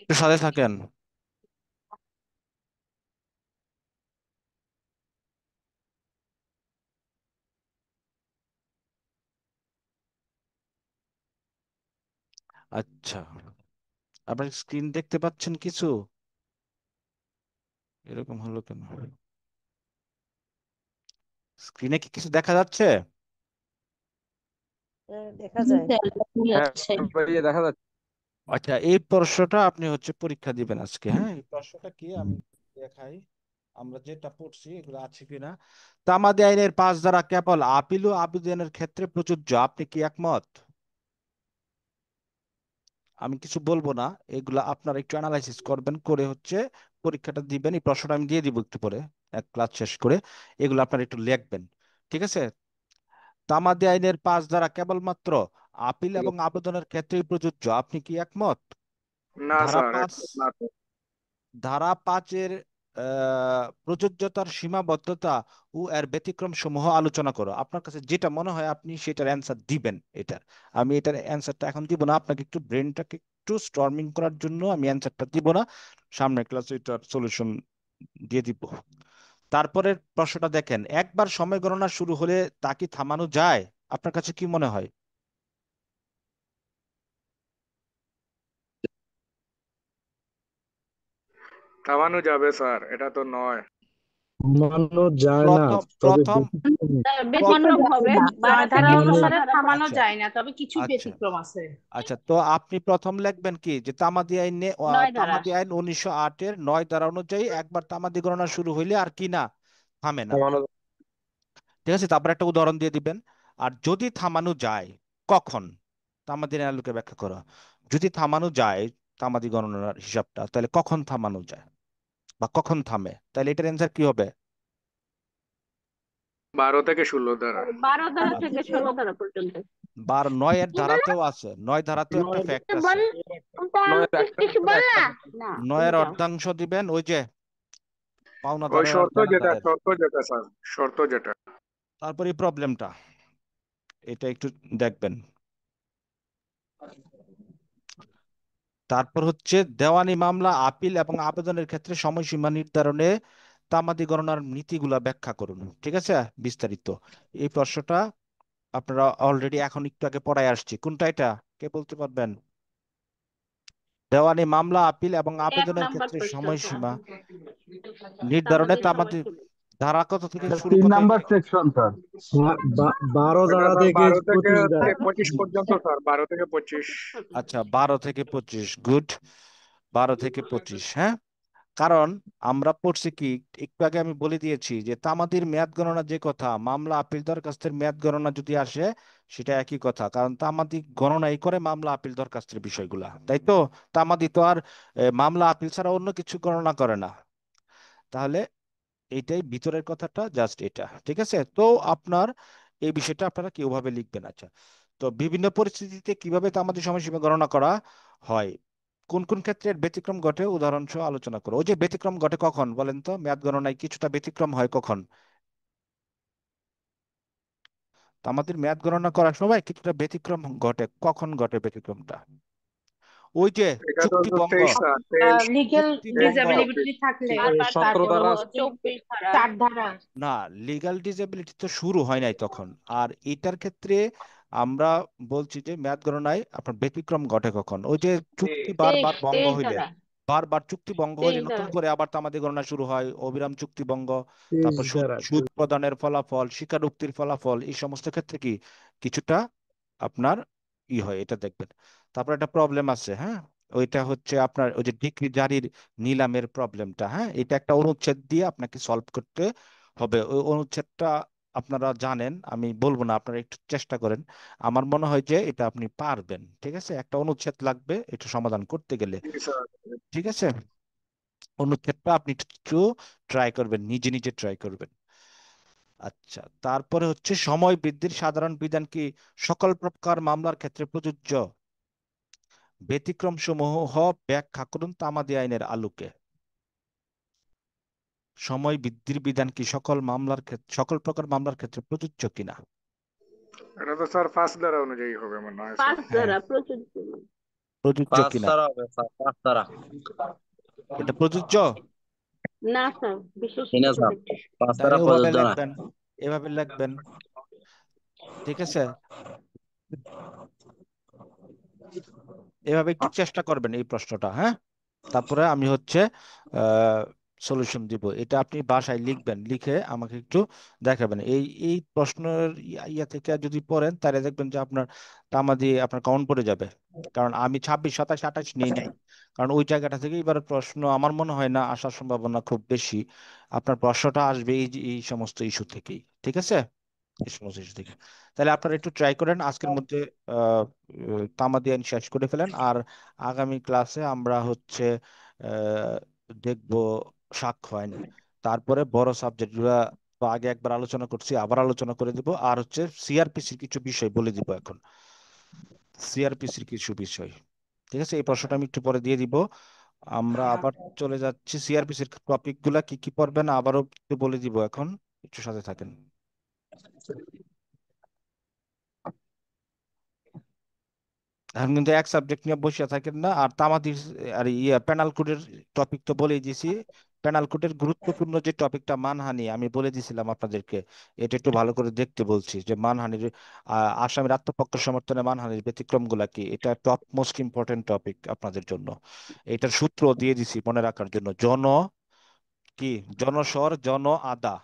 একটু সাথে থাকেন। আচ্ছা, আপনার স্ক্রিন দেখতে পাচ্ছেন কিছু? এরকম হলো কেন? স্ক্রিনে কি কিছু দেখা যাচ্ছে? হ্যাঁ ভাইয়া, দেখা যাচ্ছে। আচ্ছা, এই প্রশ্নটা আপনি হচ্ছে পরীক্ষা দিবেন আজকে, হ্যাঁ? এই প্রশ্নটা কি আমি দেখাই, আমরা যেটা পড়ছি এগুলো আছে কিনা। তামাদি আইনের 5 ধারা কেবল আপিল ও আবেদনের ক্ষেত্রে প্রযোজ্য, আপনি কি একমত? আমি কিছু বলবো না, এগুলা আপনারা একটু অ্যানালাইসিস করবেন, করে হচ্ছে পরীক্ষাটা দিবেন। এই প্রশ্নটা আমি দিয়ে দিব একটু পরে, এক ক্লাস শেষ করে। এগুলো আপনারা একটু লিখবেন, ঠিক আছে? তামাদি আইনের 5 ধারা কেবলমাত্র আপিল এবং আবেদনের ক্ষেত্রেই প্রযোজ্য, আপনি কি একমত? না ধারা স্যার, 5, একমত না তো। ধারা 5-এর প্রযোজ্যতার সীমাবদ্ধতা ও এর ব্যতিক্রম সমূহ আলোচনা করো। আপনার কাছে যেটা মনে হয় আপনি সেটার অ্যান্সার দিবেন। এটার আমি এটার অ্যান্সারটা এখন দিব না, আপনাকে একটু ব্রেনটাকে একটু স্টর্মিং করার জন্য আমি অ্যান্সারটা দিব না, সামনের ক্লাসে এটার সলিউশন দিয়ে দিব। তারপরের প্রশ্নটা দেখেন, একবার সময় গণনা শুরু হলে তা কি থামানো যায়? আপনার কাছে কি মনে হয়? থামানো যাবে স্যার, এটা তো নয়। মানো যায় না, প্রথম তবে প্রথম ব্যতিক্রম হবে, 12 থেকে ধারা 16 অনুসারে ধারা থামানো আচ্ছা, যায় না, তবে কিছু আচ্ছা, ব্যতিক্রম আছে। আচ্ছা, তো আপনি প্রথম লিখবেন কি, যে তামাদি আইনে 9 ধারা। তামাদি আইন 1908-এর 9 ধারা অনুযায়ী একবার তামাদি গণনা শুরু হইলে আর কি না, থামে না। থামানো ঠিক আছে? তারপর একটা উদাহরণ দিয়ে দিবেন। আর যদি থামানো যায়, কখন? তামাদি আইনের আলোকে ব্যাখ্যা করো। যদি থামানো যায় তামাদি গণনার হিসাবটা, তাহলে কখন থামানো যায় বা কখন থামে? তাহলে এটার অ্যান্সার কি হবে? 12 থেকে 16 দ্বারা। 12 ধারা থেকে আচ্ছা, 16 ধারা পর্যন্ত। 9-এর ধারাতেও আছে, 9 ধারাতেও একটা নয় ফ্যাক্ট আছে। বল, নয়ের একটা কিছু বল একটা না। না, তুমি 9-এর যাও। অর্ধাংশ দিবেন ওই যে ওই পাওনাদার আর শর্ত দেনাদারের। যেটা স্যার, শর্ত যেটা। তারপরে প্রবলেমটা এটা একটু দেখবেন। তারপর হচ্ছে দেওয়ানি মামলা আপিল এবং আবেদনের ক্ষেত্রে সময়সীমা নির্ধারণে তামাদি গণনার নীতিগুলা ব্যাখ্যা করুন। ঠিক আছে, বিস্তারিত এই প্রশ্নটা আপনারা অলরেডি এখন একটু আগে পড়ায় আসছি। কোনটা এটা, কে বলতে পারবেন? দেওয়ানি মামলা আপিল এবং 1 নাম্বার আবেদনের ক্ষেত্রে কোয়েশ্চন স্যার, সময়সীমা নির্ধারণে তামাদির তামাদি সময়সীমা। ধারা কত থেকে স্যার শুরু তিন কত? Number section sir. 12 এটা ধারা স্যার থেকে 12 থেকে 25 25 পর্যন্ত স্যার, 12 থেকে 25। আচ্ছা, 12 থেকে 25, গুড। 12 থেকে 25, হ্যাঁ। কারণ আমরা পড়ছি কি, একটু আগে আমি বলে দিয়েছি যে তামাদির মেয়াদ গণনা যে কথা, মামলা আপিল দরখাস্তের মেয়াদ গণনা যদি আসে সেটা একই কথা, কারণ তামাদি গণনাই করে মামলা আপিল দরখাস্তের বিষয়গুলা, তাই তো? তামাদি তো আর মামলা আপিল ছাড়া অন্য কিছু গণনা করে না। তাহলে এইটাই ভিতরের কথাটা, জাস্ট এটা, ঠিক আছে? তো আপনার এই বিষয়টা আপনারা কিভাবে লিখবেন? আচ্ছা, তো বিভিন্ন পরিস্থিতিতে কিভাবে তামাদি সময়সীমা গণনা করা হয়, কোন কোন ক্ষেত্রে এর ব্যতিক্রম ঘটে উদাহরণ সহ আলোচনা করো। ওই যে ব্যতিক্রম ঘটে কখন বলেন তো, মেয়াদ গণনায় কিছুটা ব্যতিক্রম হয় কখন? তামাদির মেয়াদ গণনা করার সময় কিছুটা ব্যতিক্রম ঘটে, কখন ঘটে ব্যতিক্রমটা? ওই যে এটা তো চুক্তিভঙ্গ, 23 স্যার, 23, লিগেল চুক্তিভঙ্গ। 23, ডিসেবিলিটি থাকলে, 17 তারপরে ধারা। হচ্ছে 24 ধারা। 4 ধারা। না, লিগ্যাল ডিসেবিলিটি তো শুরু হয় নাই তখন। আর এটার ক্ষেত্রে আমরা বলছি যে মেয়াদ গণনায় আপনার ব্যতিক্রম ঘটে কখন? ওই যে চুক্তি বারবার 23 ভঙ্গ 23 হইলে, ধারা, বারবার চুক্তি ভঙ্গ হইলে 23 নতুন ধারা। করে আবার তামাদি গণনা শুরু হয়, অবিরাম চুক্তি ভঙ্গ, 23 তারপর সুদ ধারা সুদ প্রদানের ফলাফল, স্বীকারোক্তির ফলাফল, এই সমস্ত ক্ষেত্রে কি কিছুটা আপনার হয়, এটা দেখবেন। তারপর একটা প্রবলেম আছে, হ্যাঁ, ওইটা হচ্ছে আপনার ওই যে ডিক্রি জারির নিলামের প্রবলেমটা, হ্যাঁ, এটা একটা অনুচ্ছেদ দিয়ে আপনাকে সলভ করতে হবে। ওই অনুচ্ছেদটা আপনারা জানেন, আমি বলবো না, আপনারা একটু চেষ্টা করেন। আমার মনে হয় যে এটা আপনি পারবেন। ঠিক আছে, একটা অনুচ্ছেদ লাগবে এটা সমাধান করতে গেলে। জি স্যার। ঠিক আছে, অনুচ্ছেদটা আপনি একটু ট্রাই করবেন, নিজে নিজে ট্রাই করবেন। আচ্ছা, তারপরে হচ্ছে সময় বৃদ্ধির সাধারণ বিধান কি সকল প্রকার মামলার ক্ষেত্রে প্রযোজ্য? ব্যতিক্রম সমূহ ব্যাখ্যা করুন তামাদি আইনের আলোকে। সময় বৃদ্ধির বিধান কি সকল মামলার ক্ষেত্রে, সকল প্রকার মামলার ক্ষেত্রে প্রযোজ্য কিনা? এটা তো স্যার 5 ধারা অনুযায়ী হবে মনে হয় স্যার। 5 হ্যাঁ, ধারা প্রযোজ্য। প্রযোজ্য 5 কিনা? ধারা হবে স্যার, 5 ধারা। এটা প্রযোজ্য? না স্যার, বিশেষ কিনা কিছু স্যার, ক্ষেত্রে। 5 তাহলে ধারা ওভাবে প্রযোজ্য না। লিখবেন, এভাবে লিখবেন। ঠিক আছে, এভাবে একটু চেষ্টা করবেন এই প্রশ্নটা, হ্যাঁ। তারপরে আমি হচ্ছে সলিউশন দিব, এটা আপনি বাসায় লিখবেন, লিখে আমাকে একটু দেখাবেন। এই এই প্রশ্নের ইয়া থেকে যদি পড়েন তাহলে দেখবেন যে আপনার তামাদি আপনার কমন পড়ে যাবে। কারণ আমি 26, 27, 28 নিই নাই, কারণ ওই জায়গাটা থেকে এবার প্রশ্ন আমার মনে হয় না আসার সম্ভাবনা খুব বেশি। আপনার প্রশ্নটা আসবে এই সমস্ত ইস্যু থেকেই। ঠিক আছে, এই সমস্ত ইস্যু থেকে। তাহলে আপনারা একটু ট্রাই করেন আজকের মধ্যে আহ তামাদি আইন শেষ করে ফেলেন। আর আগামী ক্লাসে আমরা হচ্ছে আহ, দেখবো সাক্ষ্য আইন। তারপরে বড় সাবজেক্ট গুলা তো আগে একবার আলোচনা করছি, আবার আলোচনা করে দিব। আর হচ্ছে সিআরপিসির কিছু বিষয় বলে দিব এখন, সিআরপিসির কিছু বিষয়। ঠিক আছে, এই প্রশ্নটা আমি একটু পরে দিয়ে দিব। আমরা আবার চলে যাচ্ছি সিআরপিসির টপিক গুলা কি কি পড়বেন আবারও একটু বলে দিব এখন, একটু সাথে থাকেন। এখন কিন্তু এক সাবজেক্ট নিয়ে বসে থাকেন না। আর তামাদির আর পেনাল কোডের টপিক তো বলেই দিয়েছি। পেনাল কোডের গুরুত্বপূর্ণ যে টপিকটা মানহানি, আমি বলে দিয়েছিলাম আপনাদেরকে, এটা একটু ভালো করে দেখতে বলছি যে মানহানির আসামির আত্মপক্ষ সমর্থনে মানহানির ব্যতিক্রম গুলা কি, এটা টপ মোস্ট ইম্পর্টেন্ট টপিক আপনাদের জন্য। এটার সূত্র দিয়ে দিছি মনে রাখার জন্য। কি জনস্বর জন আদা,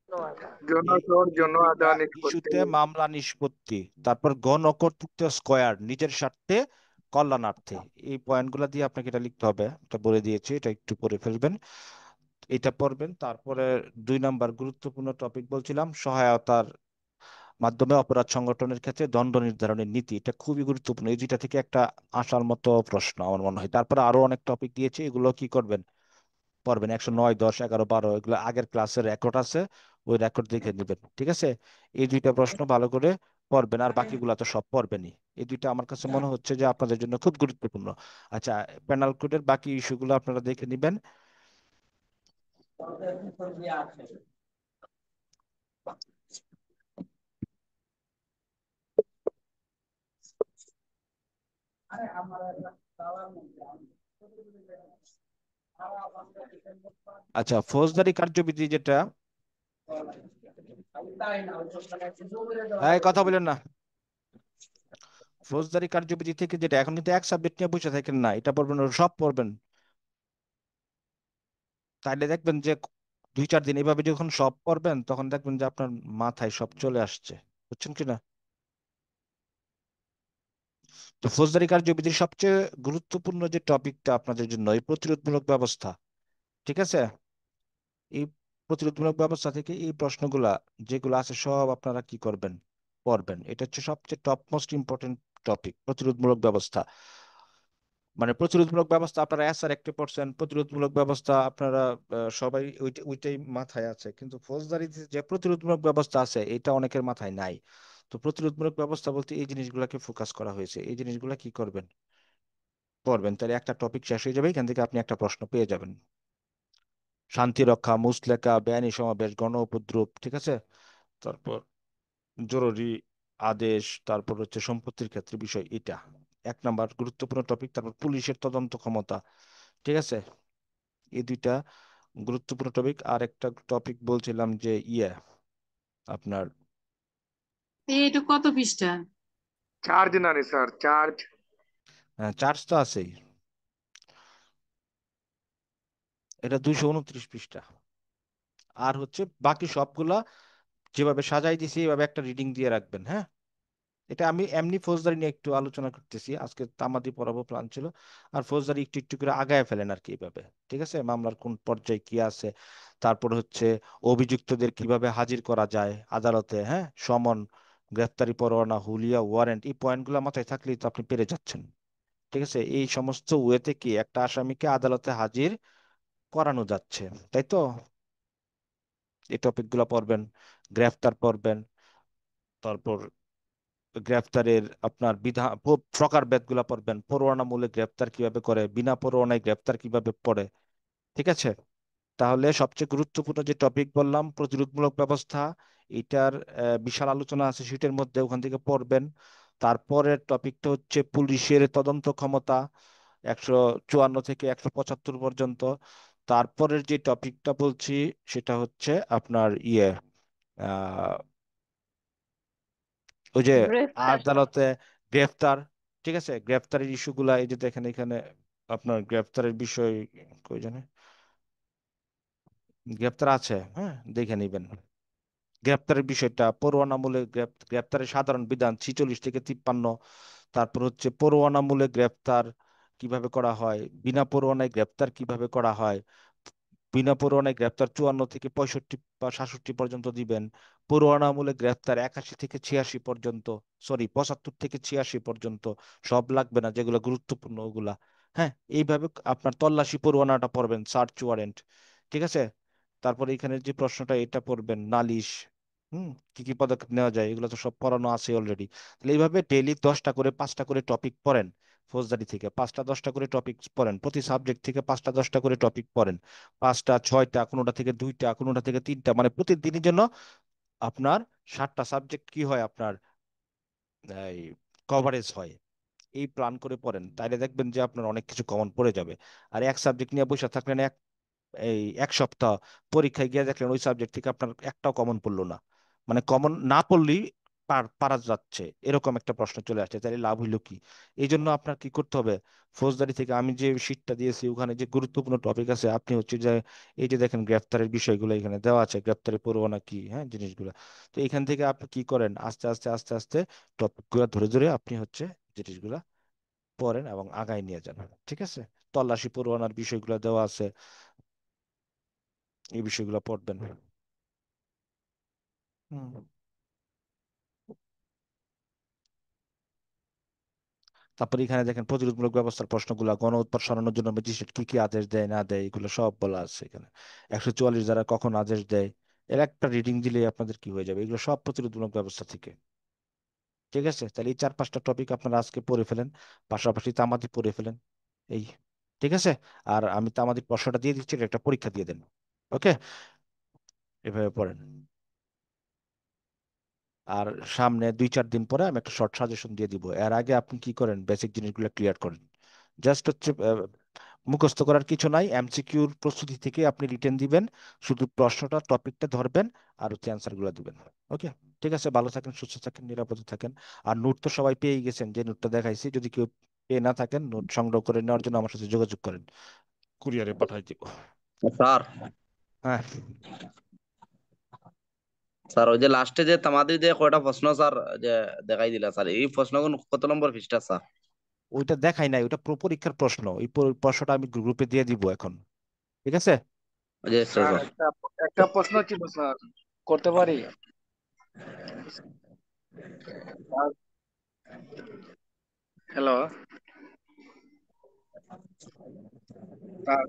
এই জনস্বর এই জন দুইটা আদা নিষ্পত্তি। ইস্যুতে মামলা নিষ্পত্তি। তারপর গণকর্তৃত্ব স্কয়ার, নিজের স্বার্থে কল্যাণার্থে। এই পয়েন্টগুলো দিয়ে আপনাকে এটা লিখতে হবে, এটা বলে দিয়েছি, এটা একটু পড়ে ফেলবেন, এটা পড়বেন। তারপরে 2 নাম্বার গুরুত্বপূর্ণ টপিক বলছিলাম, সহায়তার মাধ্যমে অপরাধ সংগঠনের ক্ষেত্রে দণ্ড নির্ধারণের নীতি, এটা খুবই গুরুত্বপূর্ণ। এই দুইটা থেকে একটা আসার মতো প্রশ্ন আমার মনে হয়। তারপরে আরো অনেক টপিক দিয়েছি, এগুলো কি করবেন, পড়বেন। 109, 10, 11, 12 এগুলো আগের ক্লাসের রেকর্ড আছে, ওই রেকর্ড দেখে নেবেন। ঠিক আছে, এই দুইটা প্রশ্ন ভালো করে পড়বেন, আর বাকিগুলো তো সব পড়বেনই। এই দুইটা আমার কাছে মনে হচ্ছে যে আপনাদের জন্য খুব গুরুত্বপূর্ণ। আচ্ছা, পেনাল কোডের বাকি ইস্যুগুলো আপনারা দেখে নেবেন। আচ্ছা, ফৌজদারি কার্যবিধি যেটা, এই কথা বলেন না, ফৌজদারি কার্যবিধি থেকে যেটা, এখন কিন্তু এক সাবজেক্ট নিয়ে বসে থাকেন না, এটা পড়বেন, ওটা সব পড়বেন। তাইলে দেখবেন যে 2-4 দিন এভাবে যখন সব পড়বেন তখন দেখবেন যে আপনার মাথায় সব চলে আসছে। বুঝছেন কিনা? তো ফৌজদারি কার্যবিধির সবচেয়ে গুরুত্বপূর্ণ যে টপিকটা আপনাদের জন্য, এই প্রতিরোধমূলক ব্যবস্থা, ঠিক আছে? এই প্রতিরোধমূলক ব্যবস্থা থেকে এই প্রশ্নগুলা যেগুলো আছে সব আপনারা কি করবেন, পড়বেন। এটা হচ্ছে সবচেয়ে টপ মোস্ট ইম্পর্টেন্ট টপিক, প্রতিরোধমূলক ব্যবস্থা। মানে প্রতিরোধমূলক ব্যবস্থা আপনারা অ্যাসার একটা পড়ছেন, প্রতিরোধমূলক ব্যবস্থা আপনারা সবাই ওইটাই মাথায় আছে, কিন্তু ফৌজদারিতে যে প্রতিরোধমূলক ব্যবস্থা আছে এটা অনেকের মাথায় নাই। তো প্রতিরোধমূলক ব্যবস্থা বলতে এই জিনিসগুলোকে ফোকাস করা হয়েছে, এই জিনিসগুলো কি করবেন, পড়বেন। তাহলে একটা টপিক শেষ হয়ে যাবে, এখান থেকে আপনি একটা প্রশ্ন পেয়ে যাবেন। শান্তি রক্ষা, মুসলেকা, বেআইনি সমাবেশ, গণ উপদ্রব, ঠিক আছে? তারপর জরুরি আদেশ, তারপর হচ্ছে সম্পত্তির ক্ষেত্রে বিষয়, এটা 1 নাম্বার গুরুত্বপূর্ণ টপিক। তারপর পুলিশের তদন্ত ক্ষমতা, ঠিক আছে? এই দুইটা গুরুত্বপূর্ণ টপিক। আর একটা টপিক বলছিলাম যে আপনার এটা কত পৃষ্ঠা? চার্জ না রে স্যার, চার্জ। চার্জ তো আছেই, এটা 229 পৃষ্ঠা। আর হচ্ছে বাকি সবগুলা যেভাবে সাজাই দিছি এভাবে একটা রিডিং দিয়ে রাখবেন, হ্যাঁ? এটা আমি এমনি ফৌজদারি নিয়ে একটু আলোচনা করতেছি, আজকে তামাদি পড়াবো প্ল্যান ছিল। আর ফৌজদারি একটু একটু করে আগায় ফেলেন আর কি এইভাবে, ঠিক আছে? মামলার কোন পর্যায়ে কি আছে, তারপর হচ্ছে অভিযুক্তদের কিভাবে হাজির করা যায় আদালতে, হ্যাঁ, সমন, গ্রেফতারি পরোয়ানা, হুলিয়া, ওয়ারেন্ট, এই পয়েন্টগুলো মাথায় থাকলেই তো আপনি পেরে যাচ্ছেন। ঠিক আছে? এই সমস্ত ওয়েতে কি একটা আসামিকে আদালতে হাজির করানো যাচ্ছে, তাই তো? এই টপিকগুলো পড়বেন, গ্রেফতার পড়বেন, তারপর গ্রেফতারের আপনার বিধান, প্রকারভেদ গুলা পড়বেন, পরোয়ানামূলক গ্রেফতার কিভাবে করে, বিনা পরোয়ানায় গ্রেফতার কিভাবে পড়ে, ঠিক আছে? তাহলে সবচেয়ে গুরুত্বপূর্ণ যে টপিক বললাম প্রতিরোধমূলক ব্যবস্থা, এটার বিশাল আলোচনা আছে শীটের মধ্যে, ওখান থেকে পড়বেন। তারপরের টপিকটা হচ্ছে পুলিশের তদন্ত ক্ষমতা, 154 থেকে 175 পর্যন্ত। তারপরের যে টপিকটা বলছি সেটা হচ্ছে আপনার আহ ওই যে গ্রেফতার। আদালতে গ্রেফতার, ঠিক আছে? গ্রেফতারের ইস্যুগুলা, এই যে দেখেন এখানে আপনার গ্রেফতারের বিষয় কই জানে, গ্রেফতার আছে, হ্যাঁ, দেখে নিবেন। গ্রেপ্তারের বিষয়টা, পরোয়ানামূলক গ্রেপ্তারের সাধারণ বিধান 46 থেকে 53। তারপর হচ্ছে পরোয়ানামূলক গ্রেপ্তার কিভাবে করা হয়, বিনা পরোয়ানায় গ্রেপ্তার কিভাবে করা হয়, বিনা পরোয়ানায় গ্রেপ্তার 54 থেকে 65 বা 67 পর্যন্ত দিবেন, পরোয়ানামূলক গ্রেপ্তার 81 থেকে 86 পর্যন্ত, সরি 75 থেকে 86 পর্যন্ত। সব লাগবে না, যেগুলো গুরুত্বপূর্ণ ওগুলা, হ্যাঁ। এইভাবে আপনার তল্লাশি পরোয়ানাটা পড়বেন, সার্চ ওয়ারেন্ট, ঠিক আছে? তারপরে এখানে যে প্রশ্নটা এটা পড়বেন, নালিশ, কি কি পদক্ষেপ নেওয়া যায়, এগুলো তো সব পড়ানো আছে অলরেডি। তাহলে এইভাবে ডেইলি 10টা করে 5টা করে টপিক পড়েন, ফৌজদারি থেকে 5টা 10টা করে টপিক পড়েন, প্রতি সাবজেক্ট থেকে 5টা 10টা করে টপিক পড়েন, 5টা 6টা, কোনোটা থেকে 2টা, কোনোটা থেকে 3টা, মানে প্রতিদিনের জন্য আপনার 7টা সাবজেক্ট কি হয় আপনার এই কভারেজ হয়। এই প্ল্যান করে পড়েন, তাইলে দেখবেন যে আপনার অনেক কিছু কমন পড়ে যাবে। আর এক সাবজেক্ট নিয়ে বসে থাকলেন এই 1 সপ্তাহ, পরীক্ষায় গিয়ে দেখলেন ওই সাবজেক্ট থেকে আপনার একটাও কমন পড়লো না, মানে কমন না পড়লেই পারা যাচ্ছে, এরকম একটা প্রশ্ন চলে আসছে, তাহলে লাভ হইলো কি? এই জন্য আপনার কি করতে হবে, ফৌজদারি থেকে আমি যে শীটটা দিয়েছি ওখানে যে গুরুত্বপূর্ণ টপিক আছে, আপনি হচ্ছে যে এই যে দেখেন গ্রেফতারের বিষয়গুলো এখানে দেওয়া আছে, গ্রেফতারের পরোয়ানা কি, হ্যাঁ, জিনিসগুলো। তো এখান থেকে আপনি কি করেন, আস্তে আস্তে আস্তে আস্তে টপিকগুলো ধরে ধরে আপনি হচ্ছে জিনিসগুলা পড়েন এবং আগায় নিয়ে যান, ঠিক আছে? তল্লাশি পরোয়ানার বিষয়গুলো দেওয়া আছে, এই বিষয়গুলো পড়বেন। হুম। তারপরে এখানে দেখেন প্রতিরোধমূলক ব্যবস্থার প্রশ্নগুলো, গণ উৎপাত সরানোর জন্য ম্যাজিস্ট্রেট কি কি আদেশ দেয় না দেয়, এগুলো সব বলা আছে এখানে। 144 দ্বারা কখন আদেশ দেয়, এর একটা রিডিং দিলে আপনাদের কি হয়ে যাবে, এগুলো সব প্রতিরোধমূলক ব্যবস্থা থেকে। ঠিক আছে? তাহলে এই 4-5টা টপিক আপনারা আজকে পড়ে ফেলেন, পাশাপাশি তামাদি পড়ে ফেলেন, এই, ঠিক আছে? আর আমি তামাদি প্রশ্নটা দিয়ে দিচ্ছি, এটা একটা পরীক্ষা দিয়ে দেন। ওকে, এভাবে পড়েন। আর সামনে 2-4 দিন পরে আমি একটা শর্ট সাজেশন দিয়ে দিব। এর আগে আপনি কি করেন, বেসিক জিনিসগুলো ক্লিয়ার করেন। জাস্ট হচ্ছে মুখস্থ করার কিছু নাই, এমসিকিউর প্রস্তুতি থেকে আপনি রিটেন দিবেন, শুধু প্রশ্নটা টপিকটা ধরবেন আর হচ্ছে অ্যান্সার গুলো দিবেন। ওকে, ঠিক আছে, ভালো থাকেন, সুস্থ থাকেন, নিরাপদে থাকেন। আর নোট তো সবাই পেয়ে গেছেন, যে নোটটা দেখাইছি, যদি কেউ পেয়ে না থাকেন নোট সংগ্রহ করে নেওয়ার জন্য আমার সাথে যোগাযোগ করেন, কুরিয়ারে পাঠাই দিব। স্যার, হ্যাঁ, স্যার ওই যে লাস্টে যে তামাদি দিয়ে কয়টা প্রশ্ন স্যার যে দেখাই দিলা স্যার, এই প্রশ্নগুলো কত নম্বর পৃষ্ঠা স্যার? ওইটা দেখাই নাই, ওইটা পরীক্ষার প্রশ্ন, ওই প্রশ্নটা আমি গ্রুপে দিয়ে দিব এখন। ঠিক আছে। ওই যে স্যার স্যার, একটা একটা প্রশ্ন ছিল স্যার, করতে পারি? Hello sir.